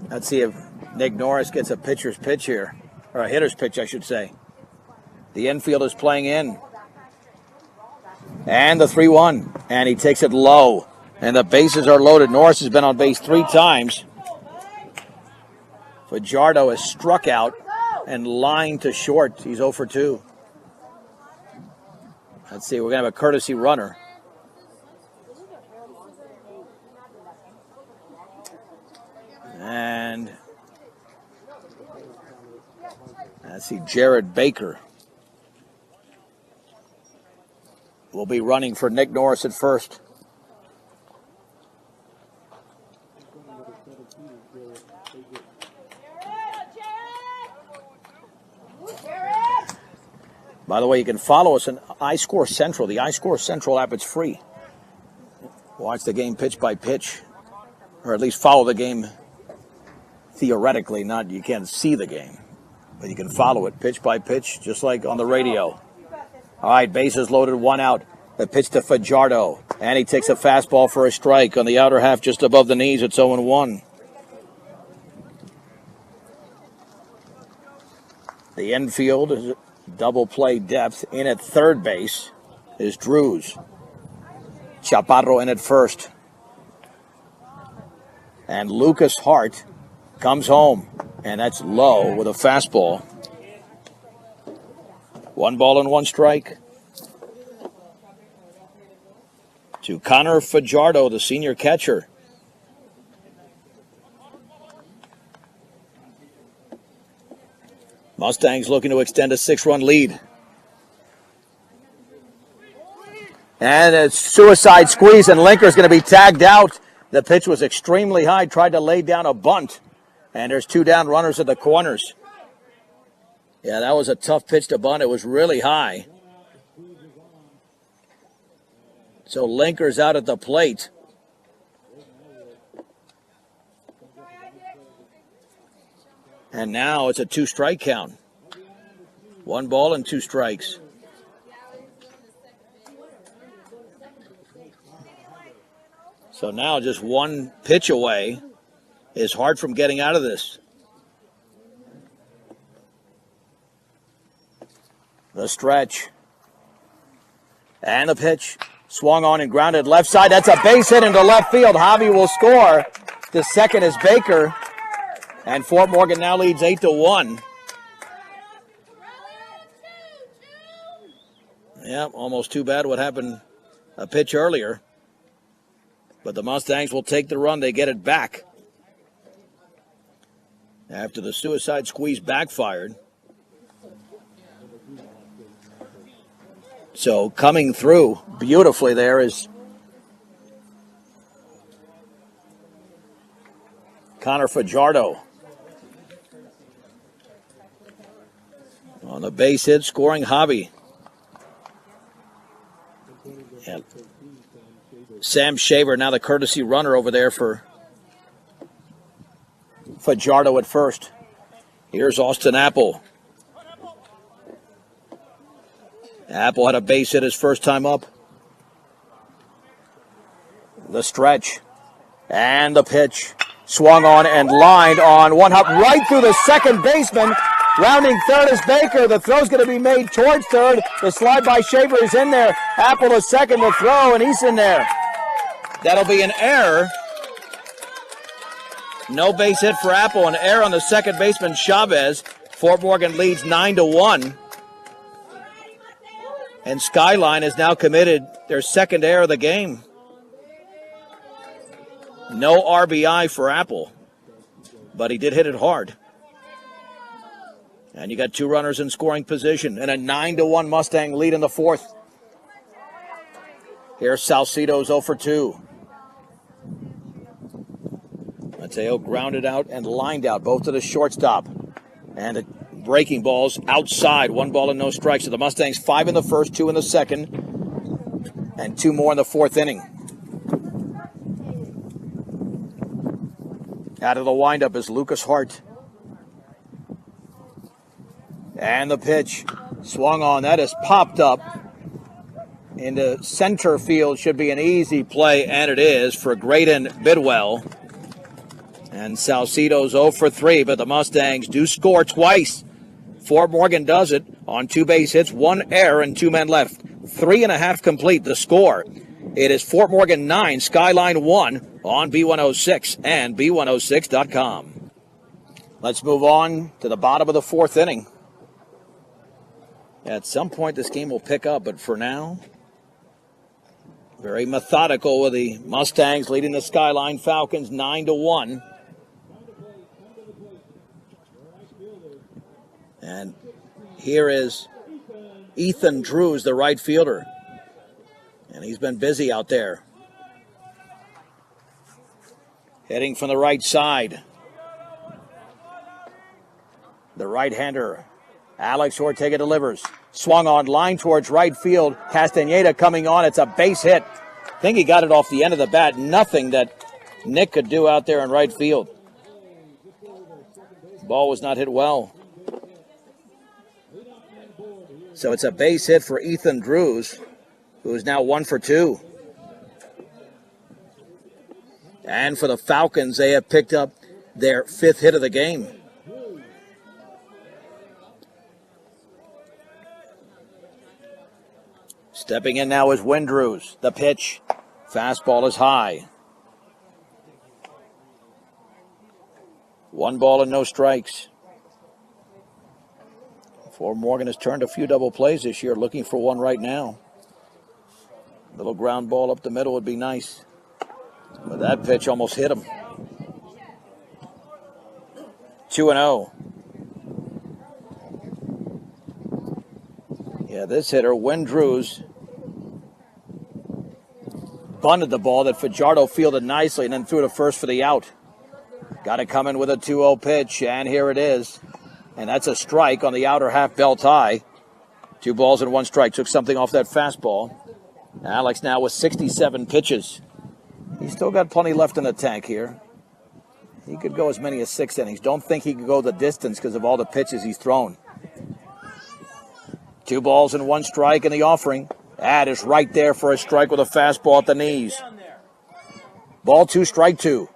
Let's see if Nick Norris gets a pitcher's pitch here, or a hitter's pitch, I should say. The infield is playing in. And the 3-1, and he takes it low, and the bases are loaded. Norris has been on base 3 times. Fajardo is struck out and lined to short. He's 0 for 2. Let's see, we're going to have a courtesy runner. And let's see, Jared Baker will be running for Nick Norris at first. By the way, you can follow us on iScore Central. The iScore Central app, it's free. Watch the game pitch by pitch, or at least follow the game theoretically. Not you can't see the game, but you can follow it pitch by pitch, just like on the radio. All right, bases loaded, 1 out. The pitch to Fajardo, and he takes a fastball for a strike on the outer half, just above the knees. It's 0-1. The infield is double play depth. In at third base is Drews. Chaparro in at first. And Lucas Hart comes home, and that's low with a fastball. 1 ball and 1 strike. To Connor Fajardo, the senior catcher. Mustangs looking to extend a 6-run lead. And a suicide squeeze, and Linker's going to be tagged out. The pitch was extremely high, tried to lay down a bunt. And there's 2 down runners at the corners. Yeah, that was a tough pitch to bunt. It was really high. So Linker's out at the plate. And now it's a 2-strike count. 1 ball and 2 strikes. So now just one pitch away is hard from getting out of this. The stretch. And the pitch. Swung on and grounded left side. That's a base hit into left field. Javi will score. The second is Baker. And Fort Morgan now leads 8-1. Yeah, almost too bad what happened a pitch earlier. But the Mustangs will take the run. They get it back. After the suicide squeeze backfired. So coming through beautifully there is Connor Fajardo. On the base hit, scoring Javi. And Sam Shaver, now the courtesy runner over there for Fajardo at first. Here's Austin Apple. Apple had a base hit his first time up. The stretch. And the pitch. Swung on and lined on one hop right through the second baseman. Rounding third is Baker. The throw's going to be made towards third. The slide by Shaver is in there. Apple to second to throw, and he's in there. That'll be an error. No base hit for Apple. An error on the second baseman, Chavez. Fort Morgan leads 9-1. And Skyline has now committed their second error of the game. No RBI for Apple, but he did hit it hard. And you got two runners in scoring position and a 9-1 Mustang lead in the fourth. Here's Salcido's 0 for 2. Mateo grounded out and lined out, both to the shortstop. And the breaking balls outside, 1 ball and no strikes. So the Mustangs 5 in the first, 2 in the second, and 2 more in the fourth inning. Out of the windup is Lucas Hart. And the pitch swung on. That is popped up into center field. Should be an easy play, and it is for Graydon Bidwell. And Salcido's 0 for 3, but the Mustangs do score twice. Fort Morgan does it on 2 base hits, 1 error, and 2 men left. 3.5 complete, the score. It is Fort Morgan 9, Skyline 1 on B106 and B106.com. Let's move on to the bottom of the fourth inning. At some point, this game will pick up, but for now, very methodical with the Mustangs leading the Skyline Falcons 9-1. And here is Ethan Drews, the right fielder. And he's been busy out there. Heading from the right side. The right-hander, Alex Ortega, delivers. Swung on, line towards right field. Castaneda coming on. It's a base hit. I think he got it off the end of the bat. Nothing that Nick could do out there in right field. Ball was not hit well. So it's a base hit for Ethan Drews, who is now 1 for 2. And for the Falcons, they have picked up their 5th hit of the game. Stepping in now is Windrews. The pitch. Fastball is high. 1 ball and no strikes. Fort Morgan has turned a few double plays this year, looking for one right now. Little ground ball up the middle would be nice. But that pitch almost hit him. 2-0. Yeah, this hitter, Windrews, bunted the ball that Fajardo fielded nicely and then threw to first for the out. Got it coming with a 2-0 pitch, and here it is. And that's a strike on the outer half belt high. 2 balls and 1 strike. Took something off that fastball. Alex now with 67 pitches. He's still got plenty left in the tank here. He could go as many as 6 innings. Don't think he could go the distance because of all the pitches he's thrown. 2 balls and 1 strike in the offering. That is right there for a strike with a fastball at the knees. Ball 2, strike 2.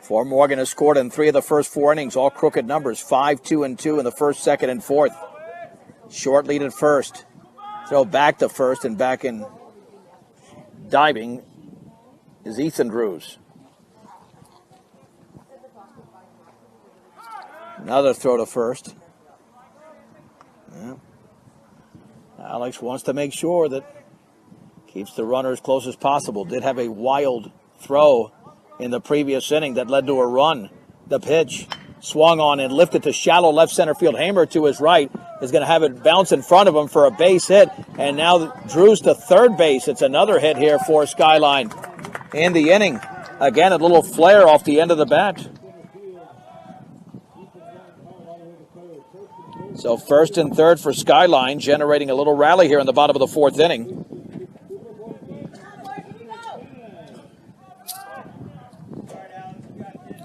Fort Morgan has scored in 3 of the first 4 innings, all crooked numbers, 5, 2, and 2 in the first, second, and fourth. Short lead at first. Throw back to first, and back in diving is Ethan Drews. Another throw to first. Yeah. Alex wants to make sure that keeps the runner as close as possible. Did have a wild throw in the previous inning that led to a run. The pitch swung on and lifted to shallow left center field. Hamer to his right is going to have it bounce in front of him for a base hit. And now Drews to third base. It's another hit here for Skyline in the inning. Again, a little flare off the end of the bat. So first and third for Skyline, generating a little rally here in the bottom of the fourth inning.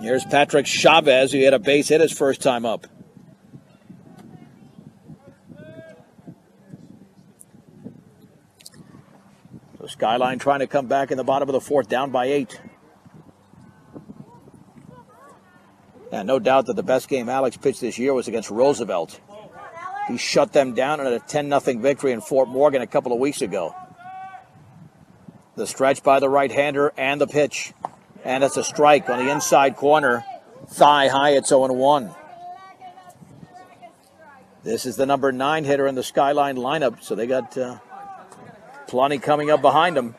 Here's Patrick Chavez, who had a base hit his first time up. So Skyline trying to come back in the bottom of the fourth, down by 8. And no doubt that the best game Alex pitched this year was against Roosevelt. He shut them down in a 10-0 victory in Fort Morgan a couple of weeks ago. The stretch by the right-hander and the pitch. And it's a strike on the inside corner. Thigh high, it's 0-1. This is the number 9 hitter in the Skyline lineup, so they got plenty coming up behind them.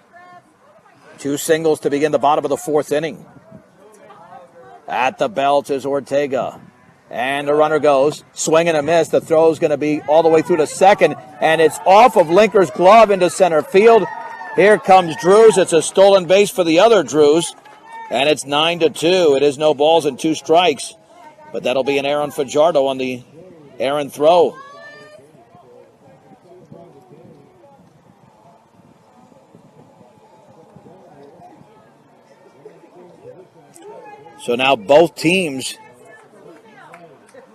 2 singles to begin the bottom of the fourth inning. At the belt is Ortega. And the runner goes. Swing and a miss. The throw is going to be all the way through to second. And it's off of Linker's glove into center field. Here comes Drews. It's a stolen base for the other Drews. And it's 9-2. It is no balls and 2 strikes. But that'll be an Aaron Fajardo on the errant throw. So now both teams,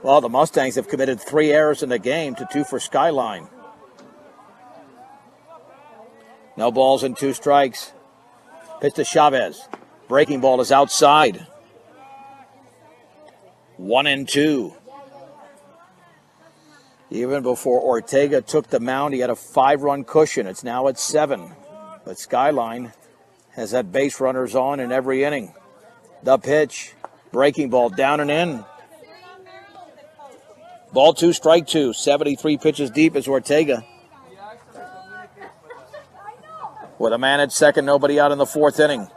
well, the Mustangs have committed 3 errors in the game to 2 for Skyline. No balls and 2 strikes. Pitch to Chavez. Breaking ball is outside. 1-2. Even before Ortega took the mound, he had a 5-run cushion. It's now at 7. But Skyline has had base runners on in every inning. The pitch. Breaking ball down and in. Ball 2, strike 2. 73 pitches deep is Ortega. With a man at second, nobody out in the fourth inning.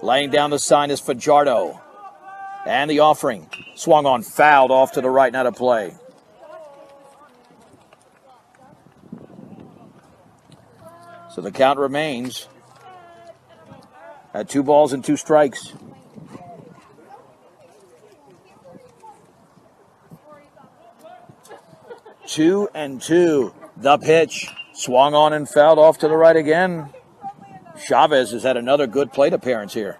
Laying down the sign is Fajardo. And the offering. Swung on, fouled off to the right, not a play. So the count remains at 2 balls and 2 strikes. Two and 2. The pitch. Swung on and fouled off to the right again. Chavez has had another good plate appearance here.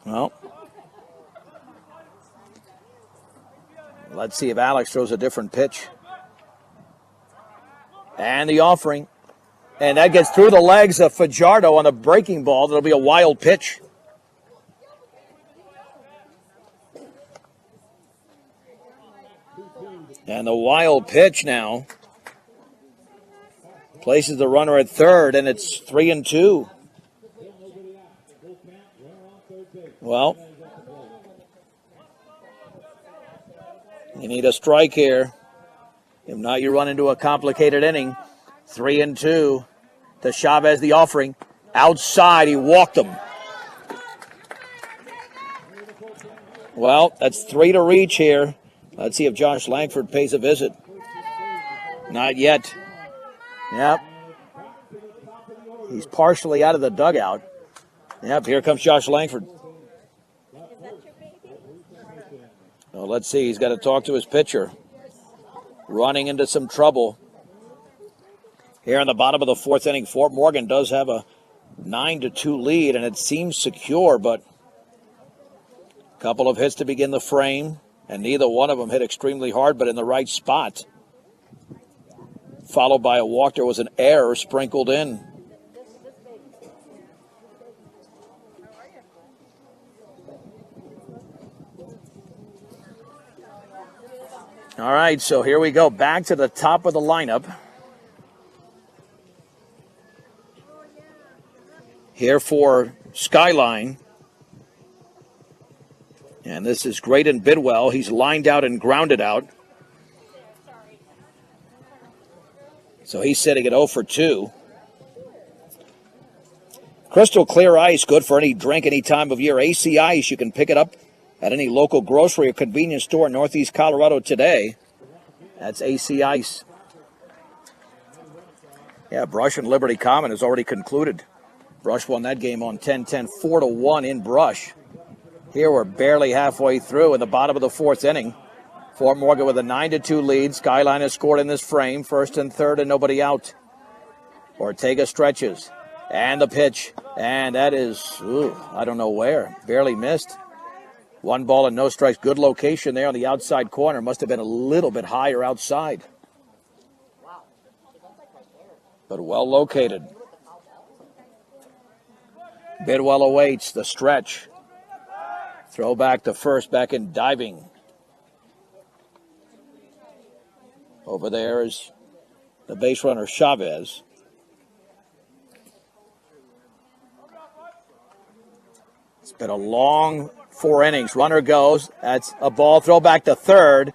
Well, let's see if Alex throws a different pitch. And the offering. And that gets through the legs of Fajardo on a breaking ball. That'll be a wild pitch. And the wild pitch now places the runner at third, and it's 3-2. Well, you need a strike here. If not, you run into a complicated inning. 3-2. To Chavez, the offering. Outside, he walked him. Well, that's 3 to reach here. Let's see if Josh Langford pays a visit. Not yet. Yep. He's partially out of the dugout. Yep, here comes Josh Langford. Well, let's see. He's got to talk to his pitcher. Running into some trouble. Here in the bottom of the fourth inning, Fort Morgan does have a 9-2 lead, and it seems secure, but a couple of hits to begin the frame. And neither one of them hit extremely hard, but in the right spot. Followed by a walk. There was an error sprinkled in. All right, so here we go. Back to the top of the lineup. Here for Skyline. And this is Graydon Bidwell. He's lined out and grounded out. So he's sitting at 0 for 2. Crystal clear ice, good for any drink any time of year. AC Ice, you can pick it up at any local grocery or convenience store in Northeast Colorado today. That's AC Ice. Yeah, Brush and Liberty Common has already concluded. Brush won that game on 10-10, 4-1 in Brush. Here we're barely halfway through in the bottom of the fourth inning. Fort Morgan with a 9-2 lead. Skyline has scored in this frame. First and third and nobody out. Ortega stretches. And the pitch. And that is, I don't know where. Barely missed. 1 ball and no strikes. Good location there on the outside corner. Must have been a little bit higher outside. But well located. Bidwell awaits the stretch. Throw back to first, back in diving. Over there is the base runner, Chavez. It's been a long 4 innings. Runner goes. That's a ball. Throw back to third.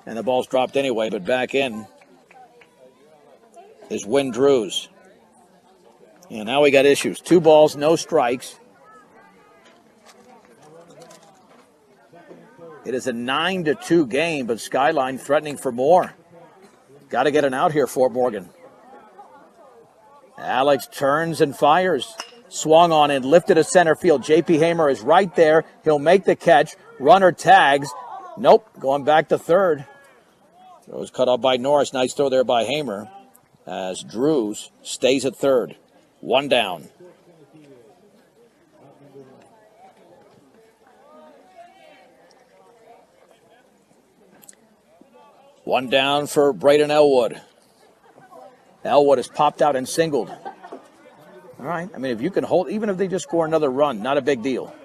And the ball's dropped anyway, but back in is Wynn Drews. And now we got issues. 2 balls, no strikes. It is a 9-2 game, but Skyline threatening for more. Got to get an out here, Fort Morgan. Alex turns and fires. Swung on and lifted to center field. J.P. Hamer is right there. He'll make the catch. Runner tags. Nope, going back to third. Throw was cut off by Norris. Nice throw there by Hamer as Drews stays at third. 1 down. One down for Braden Elwood. Elwood has popped out and singled. All right. I mean, if you can hold, even if they just score another run, not a big deal.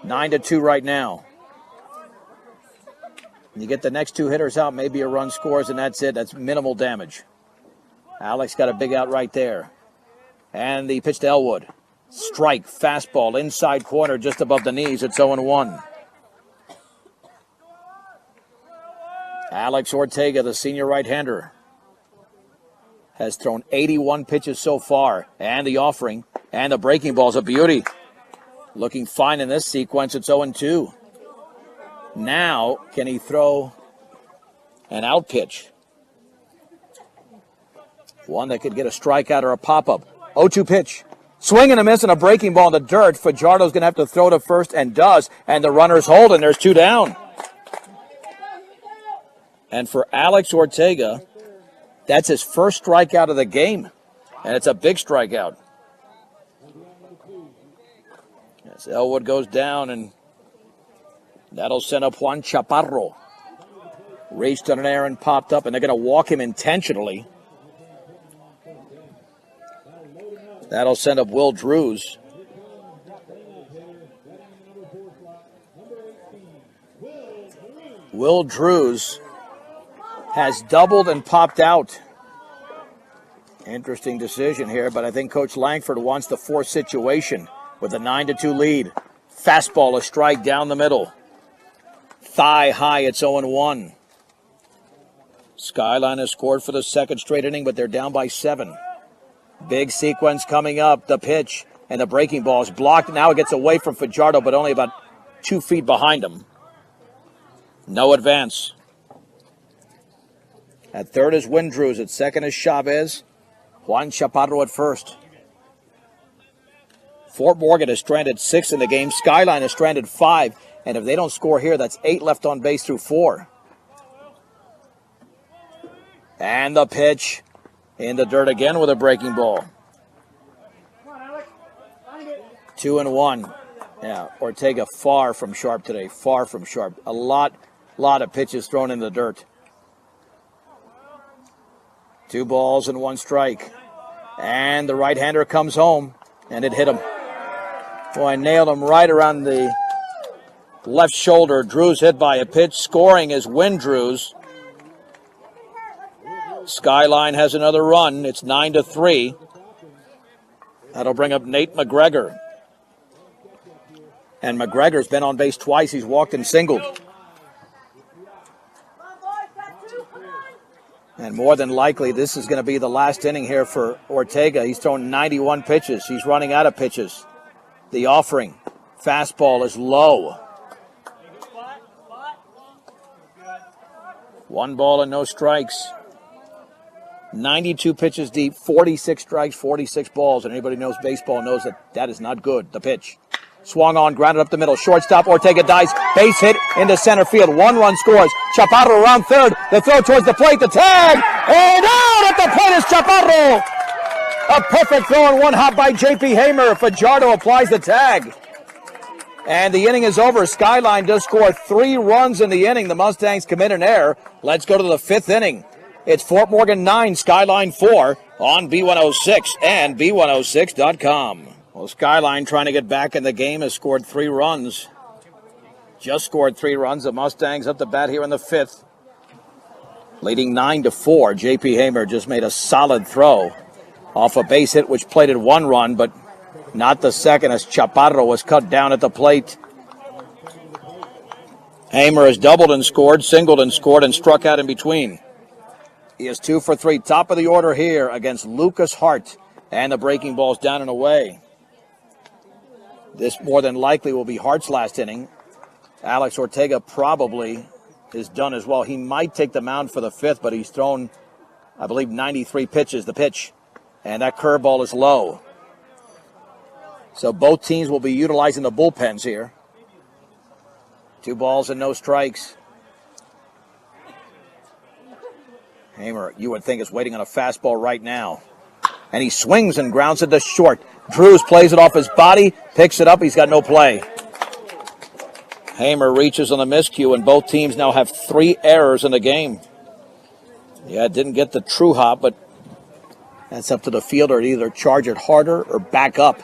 9-2 right now. You get the next 2 hitters out, maybe a run scores, and that's it. That's minimal damage. Alex got a big out right there. And the pitch to Elwood. Strike, fastball, inside corner, just above the knees. It's 0-1. Alex Ortega, the senior right-hander, has thrown 81 pitches so far. And the offering and the breaking ball's a beauty. Looking fine in this sequence. It's 0-2. Now, can he throw an out pitch? One that could get a strikeout or a pop-up. 0-2 pitch. Swing and a miss and a breaking ball in the dirt. Fajardo's going to have to throw to first and does. And the runner's holding. There's 2 down. And for Alex Ortega, that's his first strikeout of the game. And it's a big strikeout. As Elwood goes down, and that'll send up Juan Chaparro. Raced on an air and popped up, and they're going to walk him intentionally. That'll send up Will Drews. Will Drews has doubled and popped out. Interesting decision here, but I think Coach Langford wants the force situation with a 9-2 lead. Fastball, a strike down the middle. Thigh high, it's 0-1. Skyline has scored for the second straight inning, but they're down by 7. Big sequence coming up. The pitch and the breaking ball is blocked. Now it gets away from Fajardo, but only about 2 feet behind him. No advance. At third is Wynn Drews. At second is Chavez. Juan Chaparro at first. Fort Morgan is stranded 6 in the game. Skyline is stranded 5. And if they don't score here, that's 8 left on base through 4. And the pitch in the dirt again with a breaking ball. 2-1. Yeah, Ortega far from sharp today. Far from sharp. A lot A lot of pitches thrown in the dirt. 2 balls and 1 strike. And the right-hander comes home, and it hit him. Boy, nailed him right around the left shoulder. Drews hit by a pitch. Scoring is Windrews. Skyline has another run. It's 9-3. That'll bring up Nate McGregor. And McGregor's been on base twice. He's walked and singled. And more than likely, this is going to be the last inning here for Ortega. He's thrown 91 pitches. He's running out of pitches. The offering. Fastball is low. 1 ball and no strikes. 92 pitches deep, 46 strikes, 46 balls. And anybody who knows baseball knows that is not good. The pitch. Swung on, grounded up the middle. Shortstop, Ortega dives. Base hit into center field. 1 run scores. Chaparro around third. The throw towards the plate. The tag. And out at the plate is Chaparro. A perfect throw and 1 hop by J.P. Hamer. Fajardo applies the tag. And the inning is over. Skyline does score 3 runs in the inning. The Mustangs commit an error. Let's go to the 5th inning. It's Fort Morgan 9, Skyline 4 on B106 and B106.com. Well, Skyline, trying to get back in the game, has scored 3 runs. Just scored 3 runs. The Mustangs up the bat here in the 5th. Leading 9-4. J.P. Hamer just made a solid throw off a base hit, which plated 1 run, but not the second, as Chaparro was cut down at the plate. Hamer has doubled and scored, singled and scored, and struck out in between. He is 2 for 3. Top of the order here against Lucas Hart. And the breaking ball's down and away. This more than likely will be Hart's last inning. Alex Ortega probably is done as well. He might take the mound for the 5th, but he's thrown, I believe, 93 pitches. The pitch. And that curveball is low. So both teams will be utilizing the bullpens here. 2 balls and no strikes. Hamer, you would think, is waiting on a fastball right now. And he swings and grounds it to short. Drews plays it off his body, picks it up. He's got no play. Hamer reaches on the miscue, and both teams now have 3 errors in the game. Yeah, didn't get the true hop, but that's up to the fielder to either charge it harder or back up.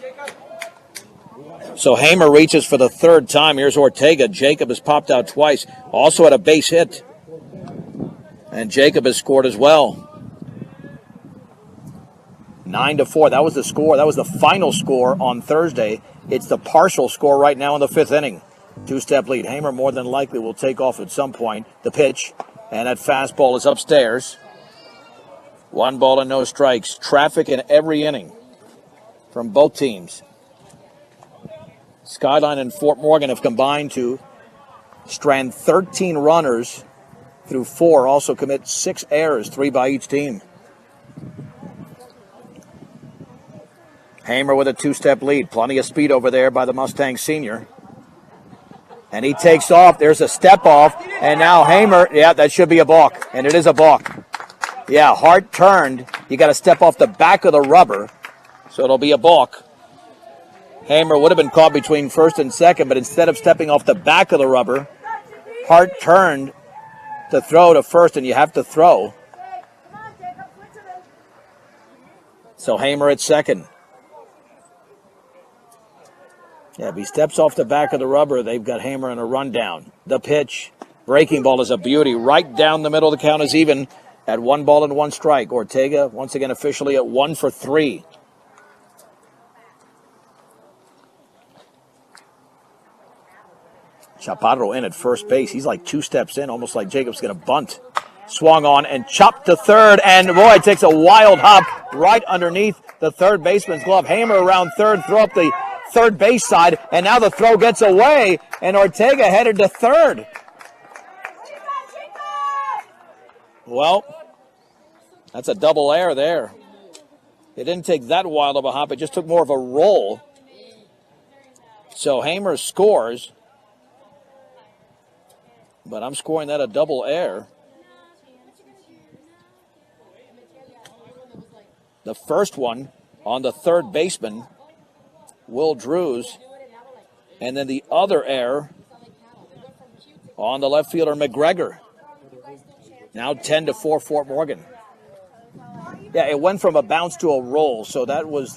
So Hamer reaches for the 3rd time. Here's Ortega. Jacob has popped out twice. Also had a base hit. And Jacob has scored as well. 9-4. That was the score. That was the final score on Thursday. It's the partial score right now in the 5th inning. 2-step lead. Hamer more than likely will take off at some point. The pitch. And that fastball is upstairs. 1 ball and no strikes. Traffic in every inning from both teams. Skyline and Fort Morgan have combined to strand 13 runners through 4, also commit 6 errors, 3 by each team. Hamer with a 2-step lead. Plenty of speed over there by the Mustang senior. And he takes off. There's a step off. And now Hamer, yeah, that should be a balk. And it is a balk. Yeah, Hart turned. You got to step off the back of the rubber. So it'll be a balk. Hamer would have been caught between first and second, but instead of stepping off the back of the rubber, Hart turned to throw to first, and you have to throw. So Hamer at second. Yeah, if he steps off the back of the rubber, they've got Hamer in a rundown. The pitch. Breaking ball is a beauty. Right down the middle. The count is even at 1 ball and 1 strike. Ortega once again officially at 1 for 3. Chaparro in at first base. He's like 2 steps in, almost like Jacob's going to bunt. Swung on and chopped to third, and boy, it takes a wild hop right underneath the third baseman's glove. Hamer around third, throw up the third base side, and now the throw gets away, and Ortega headed to third. Well, that's a double error there. It didn't take that wild of a hop. It just took more of a roll. So Hamer scores. But I'm scoring that a double error. The first one on the third baseman, Will Drews. And then the other error on the left fielder, McGregor. Now 10-4 Fort Morgan. Yeah, it went from a bounce to a roll, so that was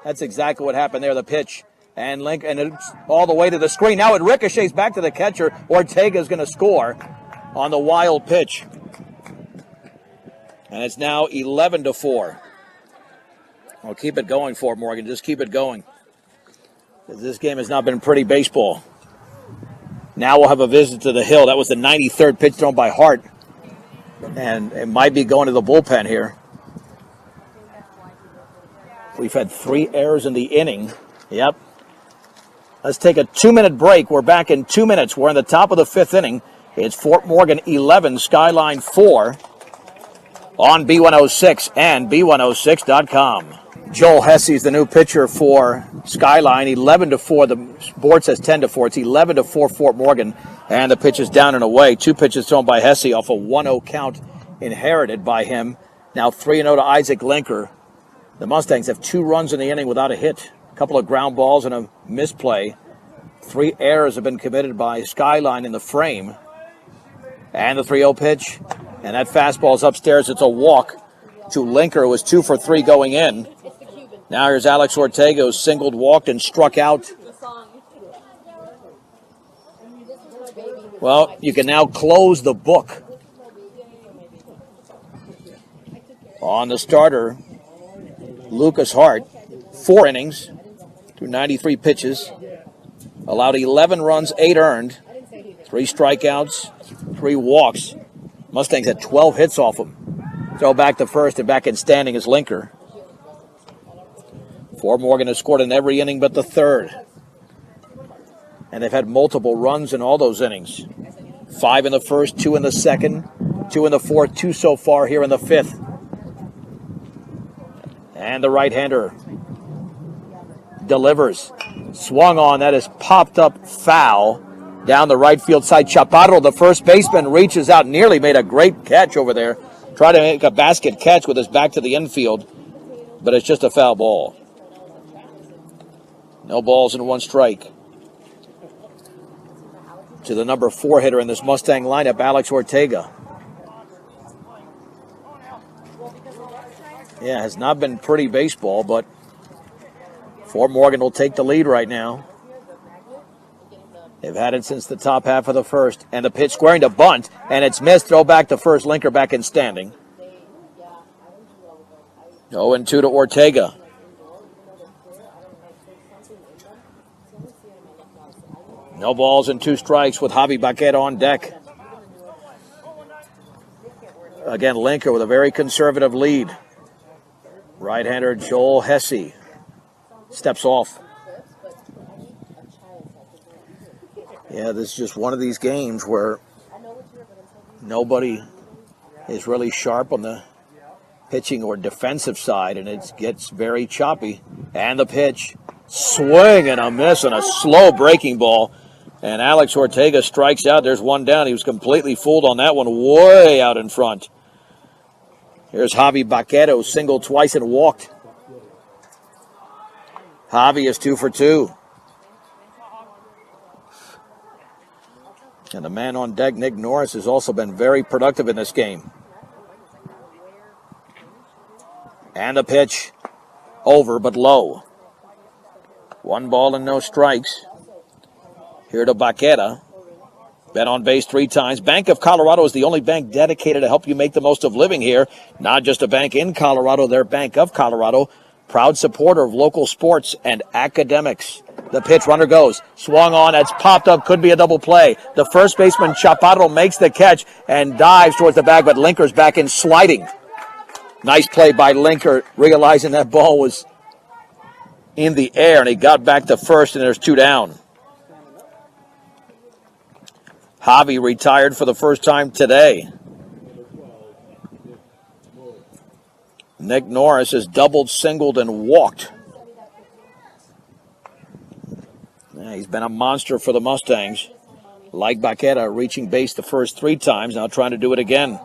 that's exactly what happened there, the pitch. And it's all the way to the screen. Now it ricochets back to the catcher. Ortega's going to score on the wild pitch. And it's now 11-4. Well, keep it going, Fort Morgan. Just keep it going. This game has not been pretty baseball. Now we'll have a visit to the hill. That was the 93rd pitch thrown by Hart. And it might be going to the bullpen here. We've had 3 errors in the inning. Yep. Let's take a 2-minute break. We're back in 2 minutes. We're in the top of the 5th inning. It's Fort Morgan 11, Skyline 4 on B106 and B106.com. Joel Hesse is the new pitcher for Skyline. 11-4. The board says 10-4. It's 11-4 Fort Morgan. And the pitch is down and away. 2 pitches thrown by Hesse off a 1-0 count inherited by him. Now 3-0 to Isaac Linker. The Mustangs have 2 runs in the inning without a hit. A couple of ground balls and a misplay. 3 errors have been committed by Skyline in the frame. And the 3-0 pitch. And that fastball is upstairs. It's a walk to Linker, who was 2 for 3 going in. Now here's Alex Ortega, who singled, walked, and struck out. Well, you can now close the book on the starter, Lucas Hart. 4 innings through 93 pitches. Allowed 11 runs, 8 earned. 3 strikeouts, 3 walks. Mustangs had 12 hits off him. Throw back to first, and back in standing is Linker. Fort Morgan has scored in every inning but the 3rd. And they've had multiple runs in all those innings. 5 in the 1st, 2 in the 2nd, 2 in the 4th, 2 so far here in the 5th. And the right-hander delivers. Swung on, that is popped up foul down the right field side. Chaparro, the first baseman, reaches out, nearly made a great catch over there. Tried to make a basket catch with his back to the infield, but it's just a foul ball. No balls and 1 strike. To the number 4 hitter in this Mustang lineup, Alex Ortega. Yeah, has not been pretty baseball, but Fort Morgan will take the lead right now. They've had it since the top half of the 1st. And the pitch squaring to bunt, and it's missed. Throw back to first. Linker back in standing. 0-2 to Ortega. No balls and 2 strikes with Javi Baqueta on deck. Again, Linker with a very conservative lead. Right-hander Joel Hesse steps off. Yeah, this is just one of these games where nobody is really sharp on the pitching or defensive side, and it gets very choppy. And the pitch, swing and a miss on a slow breaking ball. And Alex Ortega strikes out. There's 1 down. He was completely fooled on that one, way out in front. Here's Javi Baqueta, who singled twice and walked. Javi is 2 for 2. And the man on deck, Nick Norris, has also been very productive in this game. And the pitch, over but low. 1 ball and no strikes. Here to Baqueta. Been on base 3 times. Bank of Colorado is the only bank dedicated to help you make the most of living here. Not just a bank in Colorado, they're Bank of Colorado. Proud supporter of local sports and academics. The pitch, runner goes. Swung on, it's popped up, could be a double play. The first baseman, Chaparro, makes the catch and dives towards the bag, but Linker's back in sliding. Nice play by Linker, realizing that ball was in the air, and he got back to first, and there's 2 down. Javi retired for the first time today. Nick Norris has doubled, singled, and walked. Yeah, he's been a monster for the Mustangs. Like Baqueta, reaching base the first 3 times, now trying to do it again.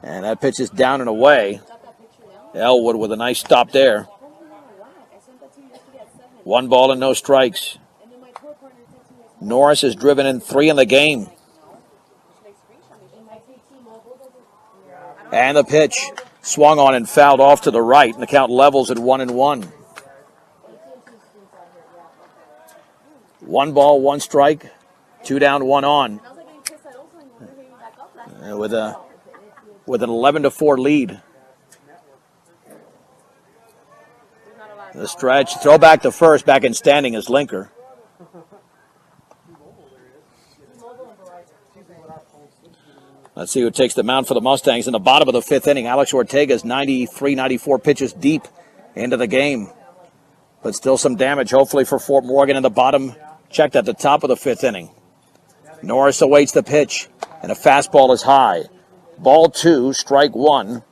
And that pitch is down and away. Elwood with a nice stop there. 1 ball and no strikes. Norris has driven in 3 in the game. And the pitch swung on and fouled off to the right, and the count levels at 1-1. 1 ball, 1 strike, 2 down, 1 on. With an 11-4 lead. The stretch, throw back to first, back in standing is Linker. Let's see who takes the mound for the Mustangs in the bottom of the 5th inning. Alex Ortega's 93, 94 pitches deep into the game. But still some damage, hopefully, for Fort Morgan in the bottom. Checked at the top of the 5th inning. Norris awaits the pitch, and a fastball is high. Ball 2, strike 1.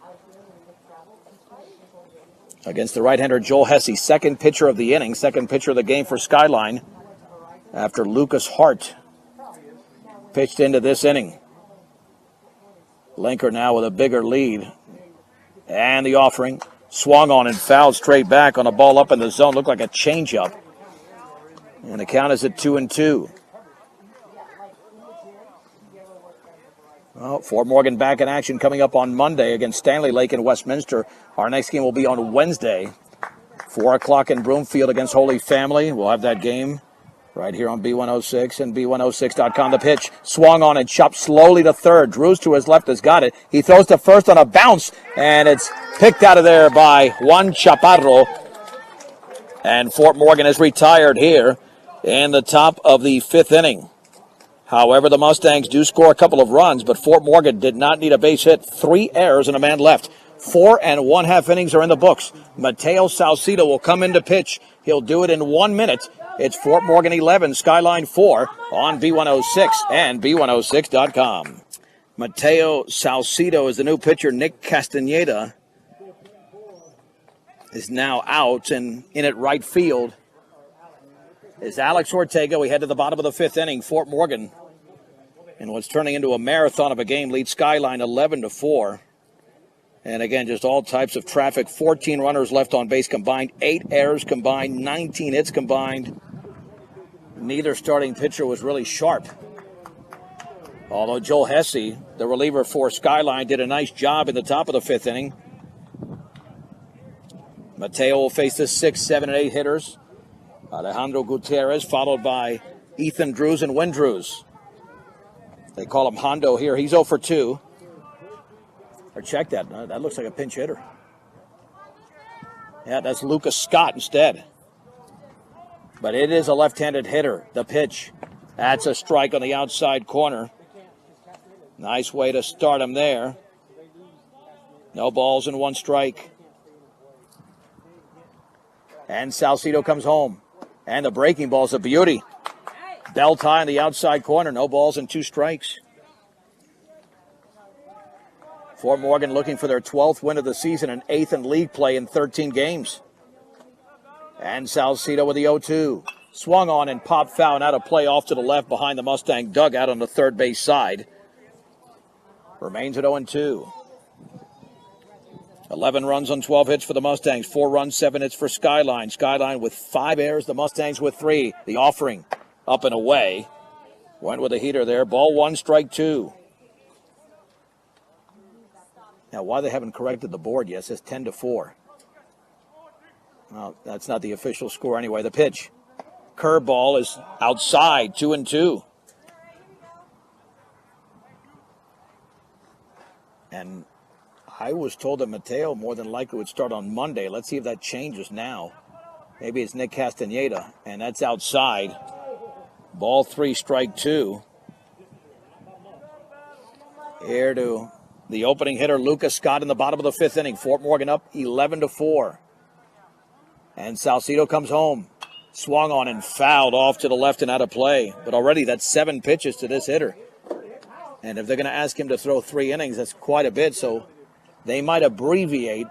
Against the right-hander Joel Hesse, second pitcher of the inning, second pitcher of the game for Skyline after Lucas Hart pitched into this inning. Linker now with a bigger lead. And the offering swung on and fouled straight back on a ball up in the zone. Looked like a changeup. And the count is at 2-2. Well, Fort Morgan back in action coming up on Monday against Stanley Lake in Westminster. Our next game will be on Wednesday, 4 o'clock in Broomfield against Holy Family. We'll have that game right here on B106 and B106.com. The pitch swung on and chopped slowly to third. Drews to his left has got it. He throws to first on a bounce, and it's picked out of there by Juan Chaparro. And Fort Morgan is retired here in the top of the 5th inning. However, the Mustangs do score a couple of runs, but Fort Morgan did not need a base hit. 3 errors and a man left. 4 1/2 innings are in the books. Mateo Salcido will come in to pitch. He'll do it in 1 minute. It's Fort Morgan 11, Skyline 4 on B106 and B106.com. Mateo Salcido is the new pitcher. Nick Castaneda is now out, and in at right field is Alex Ortega. We head to the bottom of the 5th inning. Fort Morgan, in what's turning into a marathon of a game, leads Skyline 11-4. And again, just all types of traffic. 14 runners left on base combined, 8 errors combined, 19 hits combined. Neither starting pitcher was really sharp. Although Joel Hesse, the reliever for Skyline, did a nice job in the top of the 5th inning. Mateo will face the 6, 7, and 8 hitters. Alejandro Gutierrez, followed by Ethan Drews and Wynn Drews. They call him Hondo here. He's 0 for 2. Or check that. That looks like a pinch hitter. Yeah, that's Lucas Scott instead. But it is a left-handed hitter. The pitch. That's a strike on the outside corner. Nice way to start him there. No balls and 1 strike. And Salcido comes home. And the breaking ball's a beauty. Bell tie on the outside corner. No balls and 2 strikes. Fort Morgan looking for their 12th win of the season and 8th in league play in 13 games. And Salcido with the 0-2. Swung on and popped foul and out of play off to the left behind the Mustang dugout on the third base side. Remains at 0-2. 11 runs on 12 hits for the Mustangs. 4 runs, 7 hits for Skyline. Skyline with 5 errors. The Mustangs with 3. The offering up and away. Went with a heater there. Ball 1, strike 2. Now, why they haven't corrected the board yet, it says 10-4. Well, that's not the official score anyway. The pitch. Curveball is outside, 2-2. And I was told that Mateo more than likely would start on Monday. Let's see if that changes now. Maybe it's Nick Castaneda, and that's outside. Ball 3, strike 2. Here to the opening hitter, Lucas Scott, in the bottom of the 5th inning. Fort Morgan up 11-4. And Salcido comes home. Swung on and fouled off to the left and out of play. But already that's 7 pitches to this hitter. And if they're going to ask him to throw 3 innings, that's quite a bit. So they might abbreviate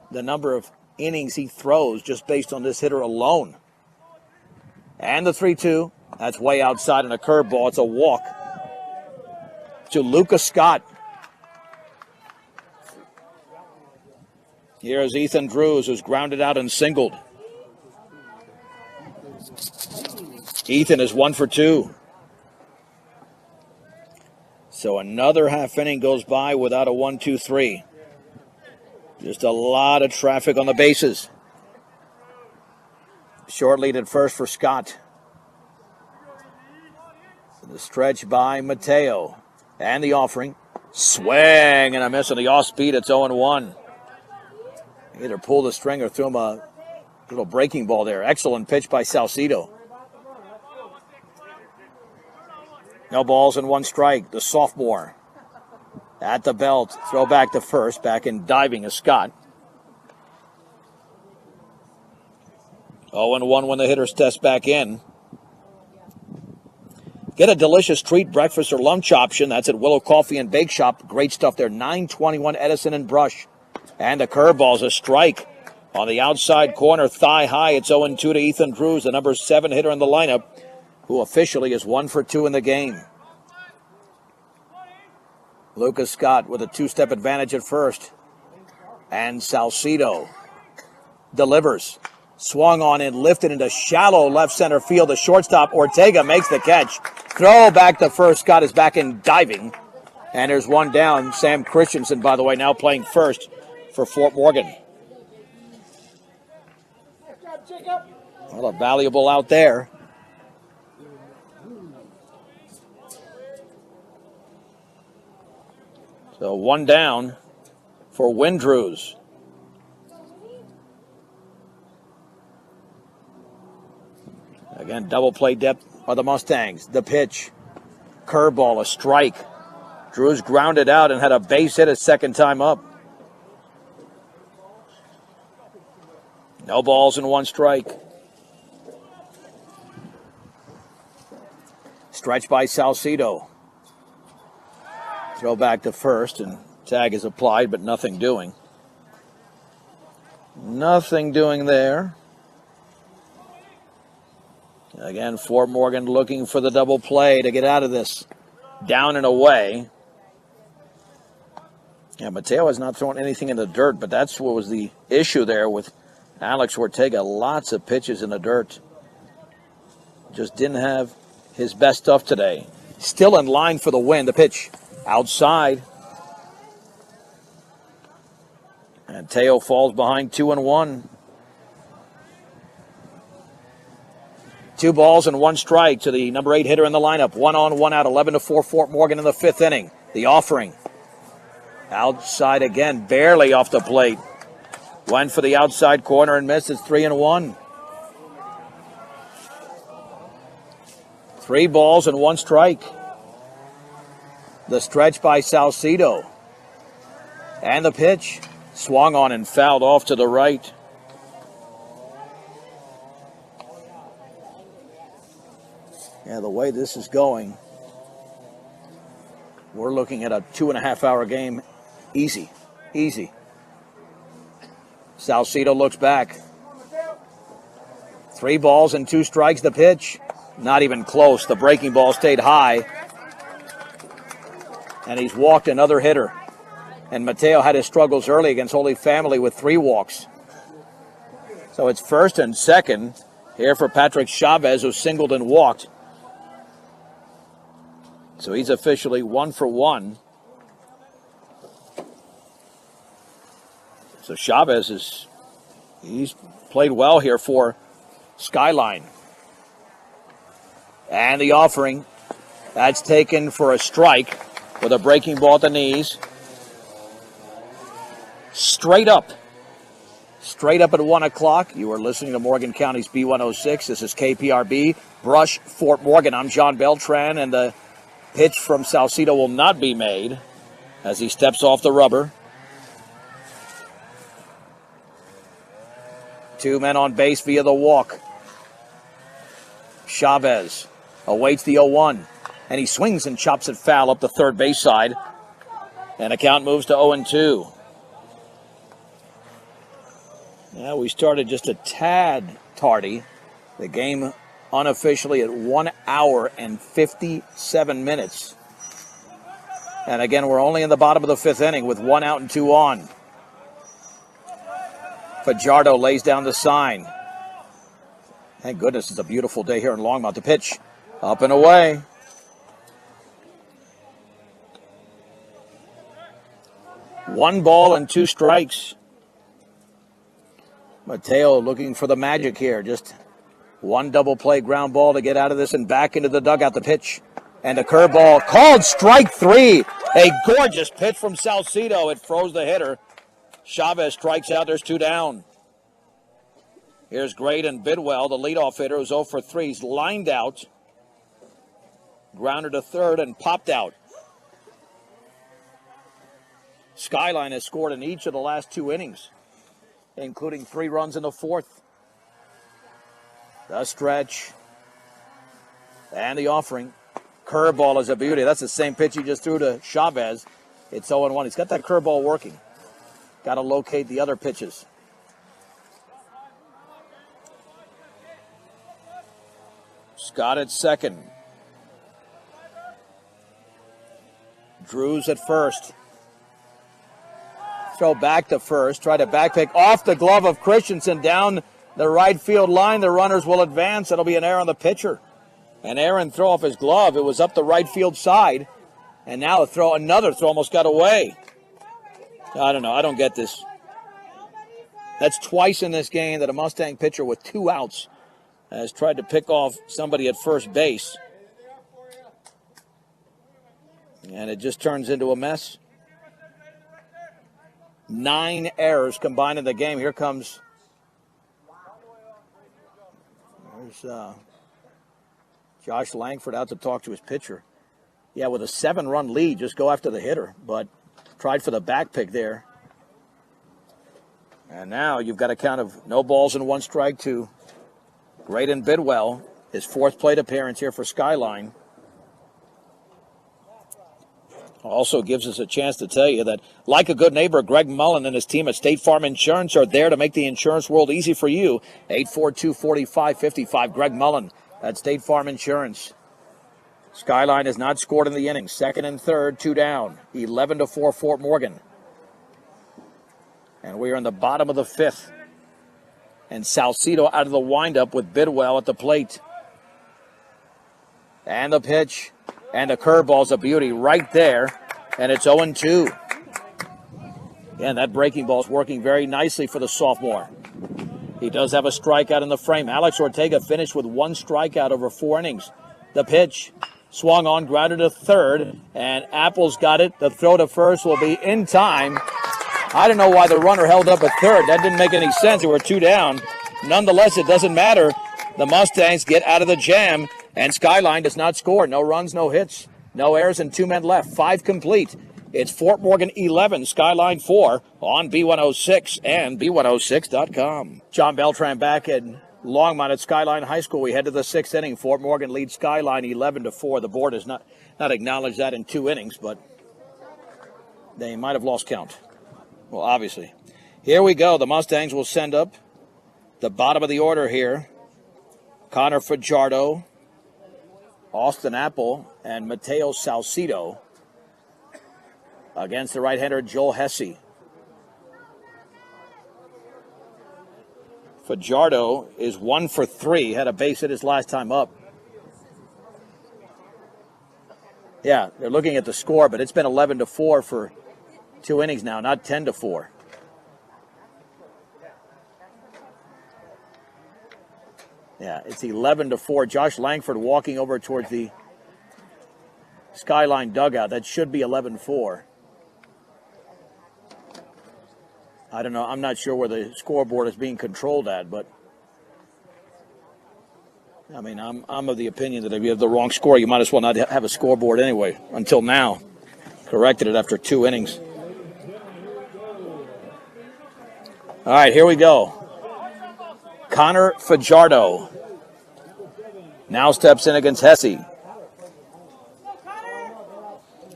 the number of innings he throws just based on this hitter alone. And the 3-2. That's way outside on a curveball. It's a walk to Lucas Scott. Here's Ethan Drews, who's grounded out and singled. Ethan is 1 for 2. So another half inning goes by without a 1-2-3. Just a lot of traffic on the bases. Short lead at first for Scott. The stretch by Mateo. And the offering. Swing and a miss on the off speed. It's 0-1. Either pull the string or throw him a little breaking ball there. Excellent pitch by Salcido. No balls and 1 strike. The sophomore at the belt. Throw back to first. Back in diving is Scott. 0-1 when the hitter steps back in. Get a delicious treat, breakfast, or lunch option. That's at Willow Coffee and Bake Shop. Great stuff there. 921 Edison and Brush. And the curveball's a strike on the outside corner, thigh high. It's 0-2 to Ethan Drews, the number 7 hitter in the lineup, who officially is 1 for 2 in the game. Lucas Scott with a 2-step advantage at first. And Salcido delivers. Swung on and lifted into shallow left center field. The shortstop, Ortega, makes the catch. Throw back to first. Scott is back in diving. And there's one down. Sam Christensen, by the way, now playing first for Fort Morgan. Well, a valuable out there. So one down for Windrews. Again, double play depth by the Mustangs. The pitch. Curveball, a strike. Drews grounded out and had a base hit his second time up. No balls and 1 strike. Stretch by Salcido. Throw back to first, and tag is applied, but nothing doing. Nothing doing there. Again, Fort Morgan looking for the double play to get out of this. Down and away. Yeah, Mateo has not thrown anything in the dirt, but that's what was the issue there with Alex Ortega. Lots of pitches in the dirt. Just didn't have his best stuff today. Still in line for the win. The pitch outside. And Teo falls behind 2-1. 2 balls and 1 strike to the number 8 hitter in the lineup. 1 on, 1 out, 11-4 Fort Morgan in the 5th inning. The offering. Outside again, barely off the plate. Went for the outside corner and missed. It's 3-1. 3 balls and 1 strike. The stretch by Salcido. And the pitch. Swung on and fouled off to the right. Yeah, the way this is going, we're looking at a 2.5-hour game. Easy. Salcido looks back. 3 balls and 2 strikes. The pitch. Not even close. The breaking ball stayed high. And he's walked another hitter. And Mateo had his struggles early against Holy Family with 3 walks. So it's first and second here for Patrick Chavez, who singled and walked. So he's officially 1 for 1. So Chavez he's played well here for Skyline. And the offering, that's taken for a strike with a breaking ball at the knees. Straight up at 1 o'clock. You are listening to Morgan County's B106. This is KPRB, Brush, Fort Morgan. I'm John Beltran, and the pitch from Salcido will not be made as he steps off the rubber. 2 men on base via the walk. Chavez awaits the 0-1, and he swings and chops it foul up the third base side. And the count moves to 0-2. Yeah, we started just a tad tardy. The game unofficially at 1 hour and 57 minutes. And again, we're only in the bottom of the 5th inning with 1 out and 2 on. Fajardo lays down the sign. Thank goodness it's a beautiful day here in Longmont. The pitch up and away. One ball and two strikes. Mateo looking for the magic here. Just one double play ground ball to get out of this and back into the dugout. The pitch and a curveball called strike three. A gorgeous pitch from Salcedo. It froze the hitter. Chavez strikes out. There's two down. Here's Graydon Bidwell, the leadoff hitter, who's 0 for 3. He's lined out, grounded to third, and popped out. Skyline has scored in each of the last 2 innings, including 3 runs in the fourth. The stretch and the offering. Curveball is a beauty. That's the same pitch he just threw to Chavez. It's 0-1. He's got that curveball working. Got to locate the other pitches. Scott at second. Drews at first. Throw back to first. Try to back pick off the glove of Christensen down the right field line. The runners will advance. It'll be an error on the pitcher. An errant throw off his glove. It was up the right field side. And now another throw almost got away. I don't know. I don't get this. That's twice in this game that a Mustang pitcher with 2 outs has tried to pick off somebody at first base. And it just turns into a mess. 9 errors combined in the game. Here comes Josh Langford out to talk to his pitcher. Yeah, with a 7-run lead, just go after the hitter. But tried for the back pick there. And now you've got a count of no balls and 1 strike to Graydon Bidwell, his 4th plate appearance here for Skyline. Also gives us a chance to tell you that, like a good neighbor, Greg Mullen and his team at State Farm Insurance are there to make the insurance world easy for you. 842-4555. Greg Mullen at State Farm Insurance. Skyline has not scored in the inning. 2nd and 3rd, 2 down. 11-4 Fort Morgan. And we are in the bottom of the 5th. And Salcedo out of the windup with Bidwell at the plate. And the pitch. And the curveball's a beauty right there. And it's 0-2. And that breaking ball's working very nicely for the sophomore. He does have a strikeout in the frame. Alex Ortega finished with 1 strikeout over 4 innings. The pitch swung on, grounded to third. And Apple's got it. The throw to first will be in time. I don't know why the runner held up at third. That didn't make any sense. There were 2 down. Nonetheless, it doesn't matter. The Mustangs get out of the jam, and Skyline does not score. No runs, no hits, no errors, and 2 men left. 5 complete. It's Fort Morgan 11, Skyline 4 on B106 and B106.com. John Beltran back in Longmont at Skyline High School. We head to the 6th inning. Fort Morgan leads Skyline 11-4. The board has not acknowledged that in 2 innings, but they might have lost count. Well, obviously. Here we go. The Mustangs will send up the bottom of the order here. Connor Fajardo, Austin Apple, and Mateo Salcedo against the right-hander Joel Hesse. Fajardo is 1 for 3. Had a base hit his last time up. Yeah, they're looking at the score, but it's been 11-4 for 2 innings now, not 10-4. Yeah, it's 11-4. Josh Langford walking over towards the Skyline dugout. That should be 11-4. I don't know. I'm not sure where the scoreboard is being controlled at, but I mean, I'm of the opinion that if you have the wrong score, you might as well not have a scoreboard anyway. Until now, corrected it after 2 innings. All right, here we go. Connor Fajardo now steps in against Hesse.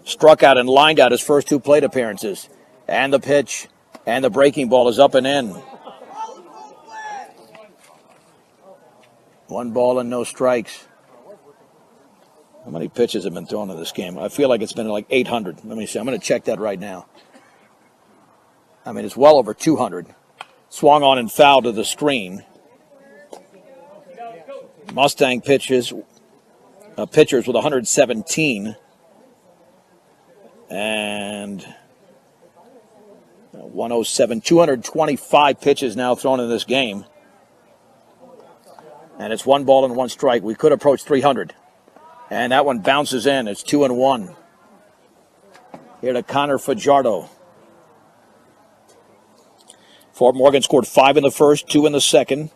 Struck out and lined out his first 2 plate appearances. And the pitch and the breaking ball is up and in. 1 ball and no strikes. How many pitches have been thrown in this game? I feel like it's been like 800. Let me see. I'm going to check that right now. I mean, it's well over 200. Swung on and fouled to the screen. Mustang pitchers with 117. And 107, 225 pitches now thrown in this game. And it's 1 ball and 1 strike. We could approach 300. And that one bounces in. It's 2-1. Here to Connor Fajardo. Fort Morgan scored 5 in the first, 2 in the second,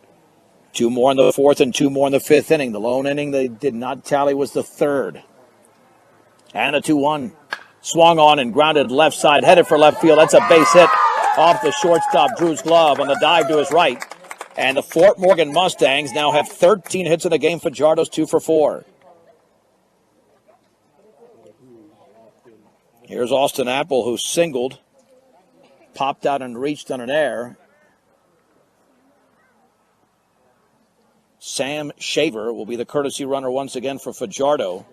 2 more in the fourth, and 2 more in the fifth inning. The lone inning they did not tally was the third. And a 2-1. Swung on and grounded left side, headed for left field. That's a base hit off the shortstop, Drew's glove, on the dive to his right. And the Fort Morgan Mustangs now have 13 hits in the game. Fajardo's 2 for 4. Here's Austin Apple, who singled, popped out and reached on an air. Sam Shaver will be the courtesy runner once again for Fajardo.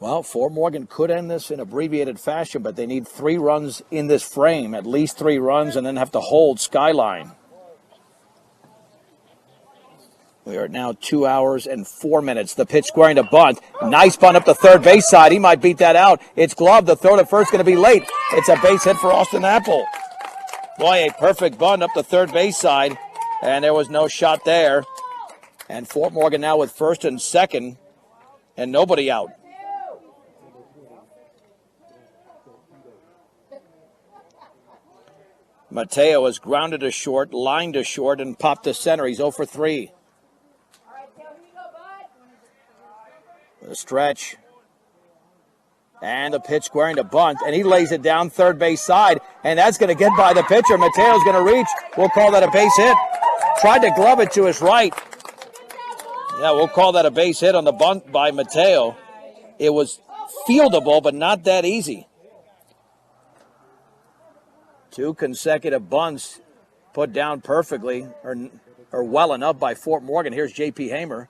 Well, Fort Morgan could end this in abbreviated fashion, but they need 3 runs in this frame, at least 3 runs, and then have to hold Skyline. We are at now 2 hours and 4 minutes. The pitch squaring to bunt. Nice bunt up the third base side. He might beat that out. It's gloved. The throw to first going to be late. It's a base hit for Austin Apple. Boy, a perfect bunt up the third base side, and there was no shot there. And Fort Morgan now with first and second, and nobody out. Mateo is grounded to short, lined to short, and popped to center. He's 0 for 3. The stretch. And the pitch squaring to bunt, and he lays it down third base side, and that's going to get by the pitcher. Mateo's going to reach. We'll call that a base hit. Tried to glove it to his right. Yeah, we'll call that a base hit on the bunt by Mateo. It was fieldable, but not that easy. 2 consecutive bunts put down perfectly, or well enough by Fort Morgan. Here's J.P. Hamer.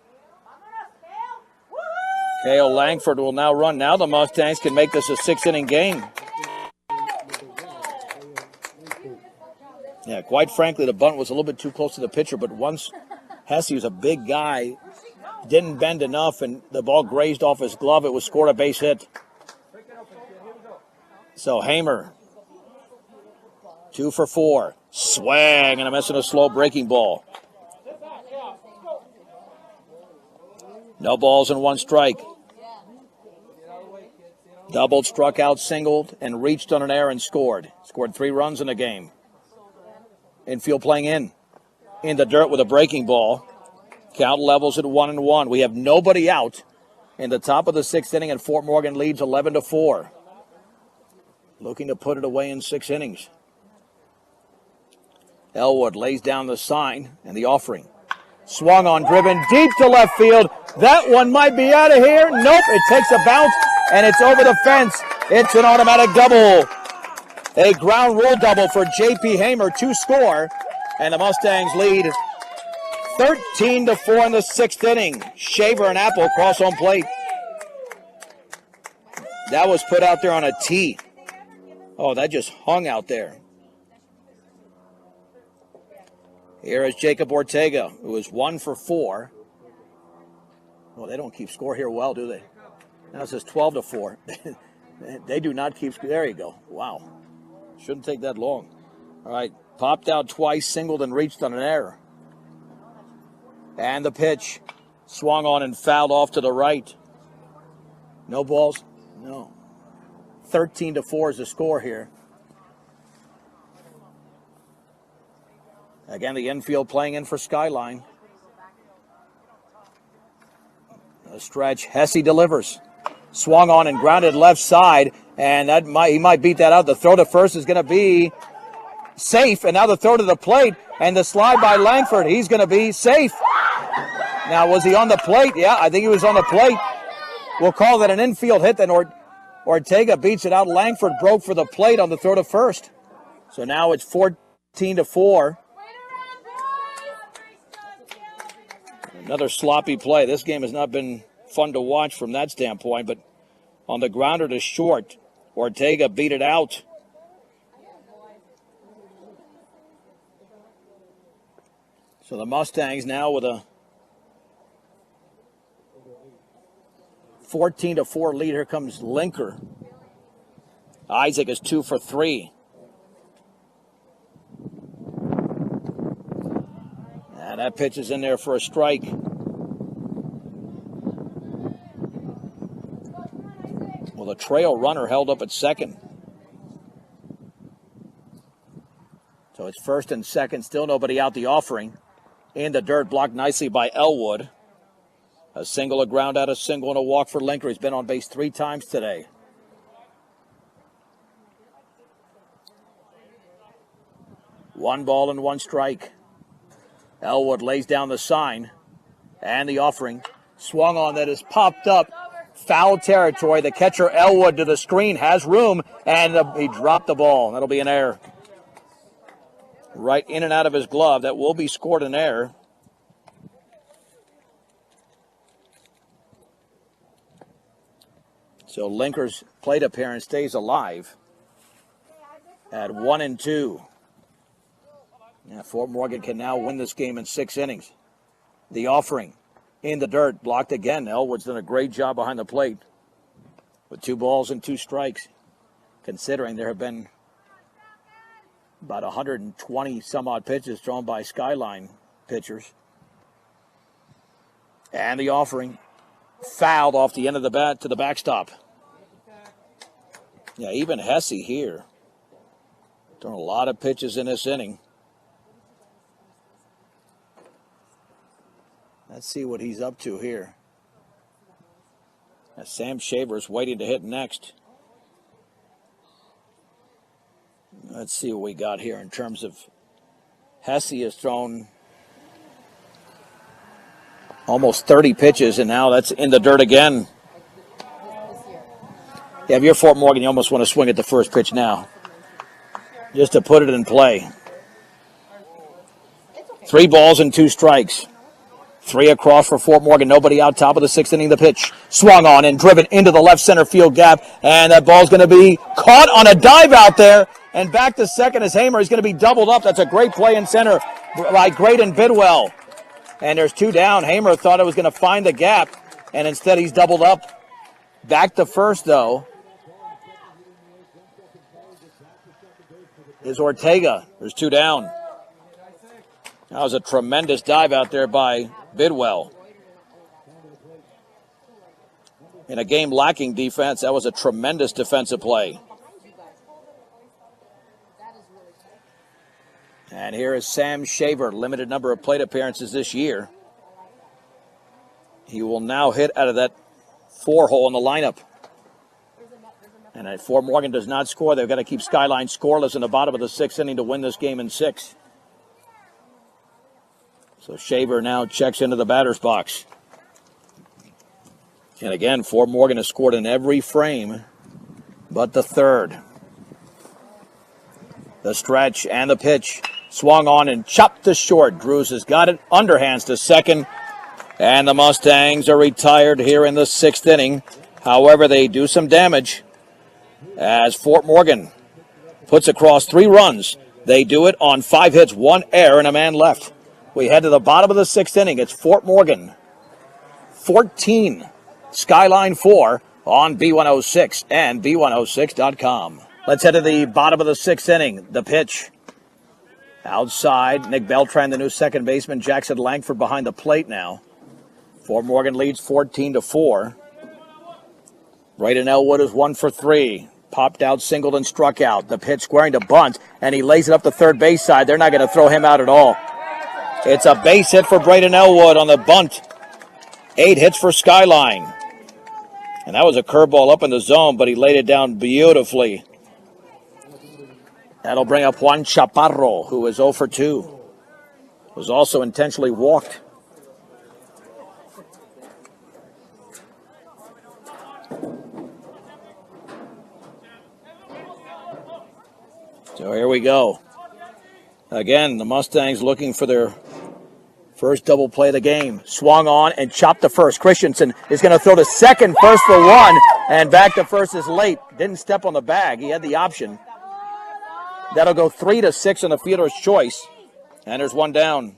Cale Langford will now run. Now the Mustangs can make this a 6-inning game. Yeah, quite frankly, the bunt was a little bit too close to the pitcher, but once Hesse, who's a big guy, didn't bend enough and the ball grazed off his glove, it was scored a base hit. So Hamer, 2 for 4. Swing and a miss on a slow breaking ball. No balls and 1 strike. Doubled, struck out, singled, and reached on an air and scored. Scored 3 runs in the game. Infield playing in the dirt with a breaking ball. Count levels at 1-1. We have nobody out in the top of the 6th inning, and Fort Morgan leads 11-4. Looking to put it away in 6 innings. Elwood lays down the sign and the offering. Swung on, driven deep to left field. That one might be out of here. Nope, it takes a bounce, and it's over the fence. It's an automatic double. A ground rule double for J.P. Hamer to score, and the Mustangs lead 13-4 in the 6th inning. Shaver and Apple cross home plate. That was put out there on a tee. Oh, that just hung out there. Here is Jacob Ortega, who is 1 for 4. Well, they don't keep score here well, do they? Now it says 12-4. They do not keep score. There you go. Wow. Shouldn't take that long. All right. Popped out twice, singled, and reached on an error. And the pitch. Swung on and fouled off to the right. No balls? No. 13-4 is the score here. Again, the infield playing in for Skyline. A stretch. Hesse delivers. Swung on and grounded left side, and he might beat that out. The throw to first is going to be safe, and now the throw to the plate, and the slide by Langford. He's going to be safe. Now, was he on the plate? Yeah, I think he was on the plate. We'll call that an infield hit. Then Ortega beats it out. Langford broke for the plate on the throw to first. So now it's 14-4. Another sloppy play. This game has not been fun to watch from that standpoint, but on the grounder to short, Ortega beat it out. So the Mustangs now with a 14-4 lead. Here comes Linker. Isaac is 2 for 3. And that pitch is in there for a strike. Well, the trail runner held up at second. So it's first and second, still nobody out. The offering in the dirt, blocked nicely by Elwood. A single, a ground out, a single, and a walk for Linker. He's been on base 3 times today. One ball and one strike. Elwood lays down the sign, and the offering swung on that is popped up. Foul territory. The catcher, Elwood, to the screen, has room, and he dropped the ball. That'll be an error. Right in and out of his glove. That will be scored an error. So Linker's plate appearance stays alive at 1-2. Yeah, Fort Morgan can now win this game in 6 innings. The offering in the dirt, blocked again. Elwood's done a great job behind the plate with 2 balls and 2 strikes, considering there have been about 120 some odd pitches thrown by Skyline pitchers. And the offering fouled off the end of the bat to the backstop. Yeah, even Hesse here thrown a lot of pitches in this inning. Let's see what he's up to here. Now, Sam Shaver's waiting to hit next. Let's see what we got here in terms of Hesse has thrown almost 30 pitches, and now that's in the dirt again. Yeah, if you're Fort Morgan, you almost want to swing at the first pitch now, just to put it in play. 3 balls and 2 strikes. 3 across for Fort Morgan. Nobody out, top of the 6th inning. The pitch swung on and driven into the left center field gap, and that ball's going to be caught on a dive out there, and back to second as Hamer is going to be doubled up. That's a great play in center by Graydon Bidwell. And there's 2 down. Hamer thought it was going to find the gap, and instead he's doubled up. Back to first, though, is Ortega. There's 2 down. That was a tremendous dive out there by Bidwell. In a game lacking defense, that was a tremendous defensive play. And here is Sam Shaver, limited number of plate appearances this year. He will now hit out of that 4 hole in the lineup. And if Fort Morgan does not score, they've got to keep Skyline scoreless in the bottom of the 6th inning to win this game in 6. So Shaver now checks into the batter's box. And again, Fort Morgan has scored in every frame but the 3rd. The stretch and the pitch. Swung on and chopped to short. Drews has got it. Underhands to second. And the Mustangs are retired here in the 6th inning. However, they do some damage as Fort Morgan puts across 3 runs. They do it on 5 hits, 1 error, and a man left. We head to the bottom of the 6th inning. It's Fort Morgan 14, Skyline 4 on B106 and B106.com. Let's head to the bottom of the 6th inning. The pitch. Outside, Nick Beltran, the new second baseman. Jackson Langford behind the plate now. Fort Morgan leads 14-4. Braden Elwood is 1 for 3. Popped out, singled, and struck out. The pitch squaring to bunt, and he lays it up the third base side. They're not going to throw him out at all. It's a base hit for Braden Elwood on the bunt. 8 hits for Skyline. And that was a curveball up in the zone, but he laid it down beautifully. That'll bring up Juan Chaparro, who is 0 for 2. Was also intentionally walked. So here we go. Again, the Mustangs looking for their first double play of the game. Swung on and chopped to first. Christensen is going to throw to second, first for 1, and back to first is late. Didn't step on the bag. He had the option. That'll go 3-6 on the fielder's choice. And there's 1 down.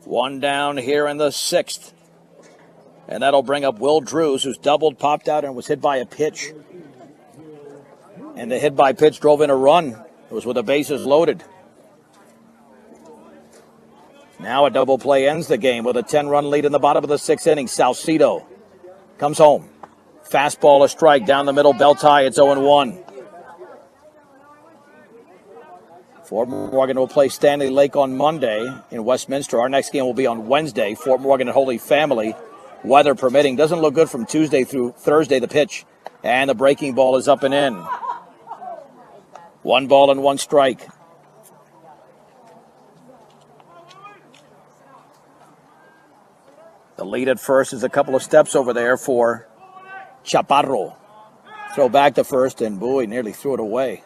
One down here in the 6th. And that'll bring up Will Drews, who's doubled, popped out, and was hit by a pitch. And the hit by pitch drove in a run. It was with the bases loaded. Now a double play ends the game with a 10-run lead in the bottom of the 6th inning. Salcido comes home. Fastball, a strike down the middle, belt high. It's 0-1. Fort Morgan will play Stanley Lake on Monday in Westminster. Our next game will be on Wednesday. Fort Morgan and Holy Family, weather permitting. Doesn't look good from Tuesday through Thursday, the pitch. And the breaking ball is up and in. 1 ball and 1 strike. The lead at first is a couple of steps over there for Chaparro. Throw back to first, and Bowie nearly threw it away.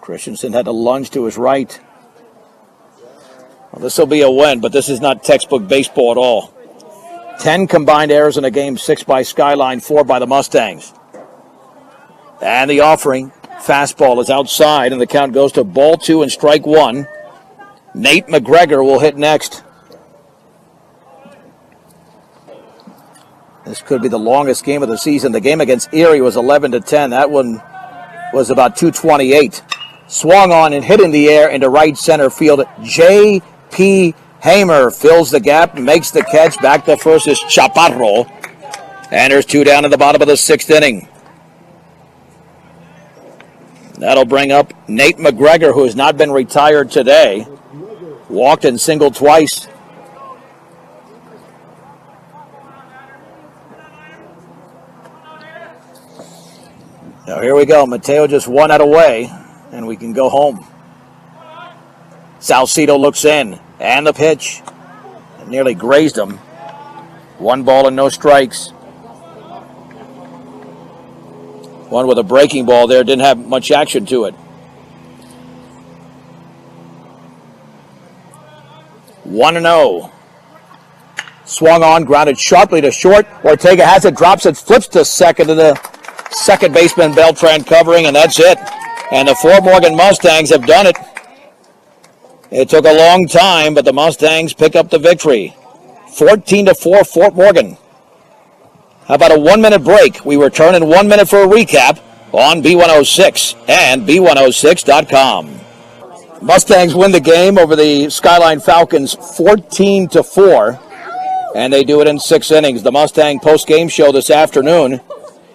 Christensen had to lunge to his right. Well, this will be a win, but this is not textbook baseball at all. 10 combined errors in a game, 6 by Skyline, 4 by the Mustangs. And the offering, fastball is outside, and the count goes to ball 2 and strike 1. Nate McGregor will hit next. This could be the longest game of the season. The game against Erie was 11-10. That one was about 228. Swung on and hit in the air into right center field. J.P. Hamer fills the gap, makes the catch. Back to first is Chaparro. And there's 2 down in the bottom of the 6th inning. That'll bring up Nate McGregor, who has not been retired today. Walked and singled twice. Now here we go. Mateo just 1 out away, and we can go home. Salcido looks in, and the pitch. It nearly grazed him. 1 ball and no strikes. One with a breaking ball there, didn't have much action to it. 1-0. Swung on, grounded sharply to short. Ortega has it, drops it, flips to second to the second baseman Beltran covering, and that's it. And the Fort Morgan Mustangs have done it. It took a long time, but the Mustangs pick up the victory. 14-4 Fort Morgan. How about a 1-minute break? We return in 1 minute for a recap on B106 and B106.com. Mustangs win the game over the Skyline Falcons 14-4, and they do it in 6 innings. The Mustang post-game show this afternoon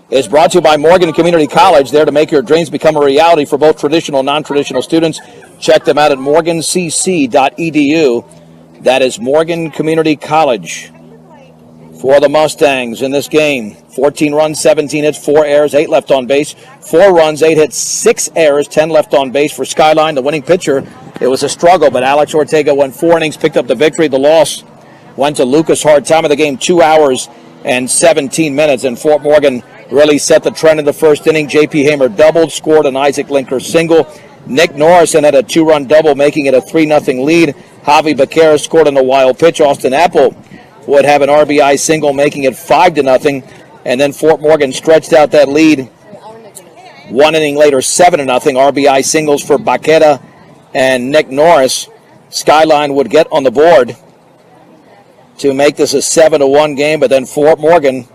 is brought to you by Morgan Community College, there to make your dreams become a reality for both traditional and non-traditional students. Check them out at morgancc.edu. That is Morgan Community College. For the Mustangs in this game, 14 runs, 17 hits, 4 errors, 8 left on base. 4 runs, 8 hits, 6 errors, 10 left on base for Skyline. The winning pitcher, it was a struggle, but Alex Ortega went 4 innings, picked up the victory. The loss went to Lucas Hart. Time of the game, 2 hours and 17 minutes, and Fort Morgan really set the trend in the first inning. J.P. Hamer doubled, scored an Isaac Linker single. Nick Norrison had a 2-run double, making it a 3-0 lead. Javi Becerra scored on a wild pitch. Austin Apple would have an RBI single, making it 5-0. And then Fort Morgan stretched out that lead 1 inning later, 7-0. RBI singles for Becerra and Nick Norris. Skyline would get on the board to make this a 7-1 game, but then Fort Morgan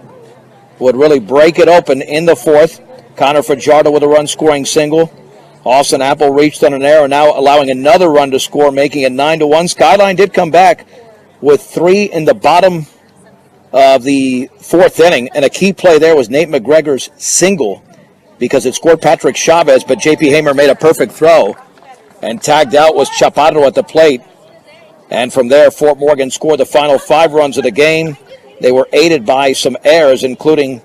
would really break it open in the 4th. Connor Fajardo with a run-scoring single. Austin Apple reached on an error, now allowing another run to score, making it 9-1. Skyline did come back with 3 in the bottom of the 4th inning, and a key play there was Nate McGregor's single because it scored Patrick Chavez, but J.P. Hamer made a perfect throw, and tagged out was Chaparro at the plate. And from there, Fort Morgan scored the final 5 runs of the game. They were aided by some errors, including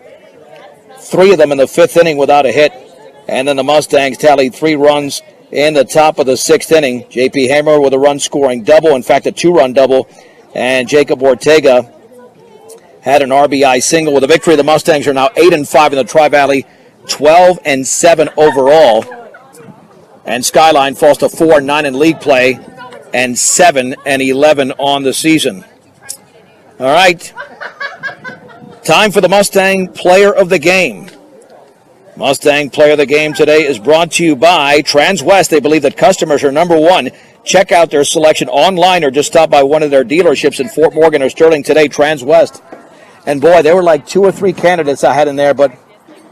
3 of them in the 5th inning without a hit. And then the Mustangs tallied 3 runs in the top of the 6th inning. J.P. Hamer with a run-scoring double, in fact, a 2-run double. And Jacob Ortega had an RBI single. With a victory, the Mustangs are now 8-5 in the Tri-Valley, 12-7 overall. And Skyline falls to 4-9 in league play and 7-11 on the season. All right. Time for the Mustang Player of the Game. Mustang Player of the Game today is brought to you by Transwest. They believe that customers are number one. Check out their selection online or just stop by one of their dealerships in Fort Morgan or Sterling today, Transwest. And boy, there were like 2 or 3 candidates I had in there, but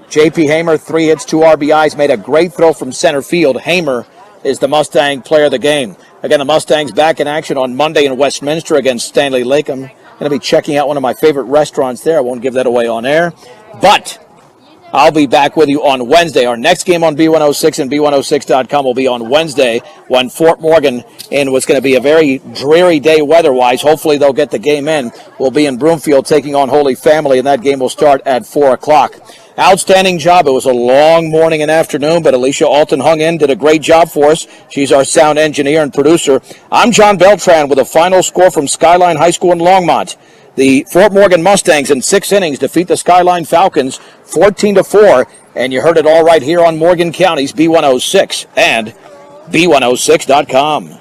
J.P. Hamer, 3 hits, 2 RBIs, made a great throw from center field. Hamer is the Mustang player of the game. Again, the Mustangs back in action on Monday in Westminster against Stanley Lake. I'm going to be checking out one of my favorite restaurants there. I won't give that away on air. But I'll be back with you on Wednesday. Our next game on B106 and B106.com will be on Wednesday when Fort Morgan, in what's going to be a very dreary day weather-wise, hopefully they'll get the game in, will be in Broomfield taking on Holy Family, and that game will start at 4 o'clock. Outstanding job. It was a long morning and afternoon, but Alicia Alton hung in, did a great job for us. She's our sound engineer and producer. I'm John Beltran with a final score from Skyline High School in Longmont. The Fort Morgan Mustangs in 6 innings defeat the Skyline Falcons 14-4, and you heard it all right here on Morgan County's B106 and B106.com.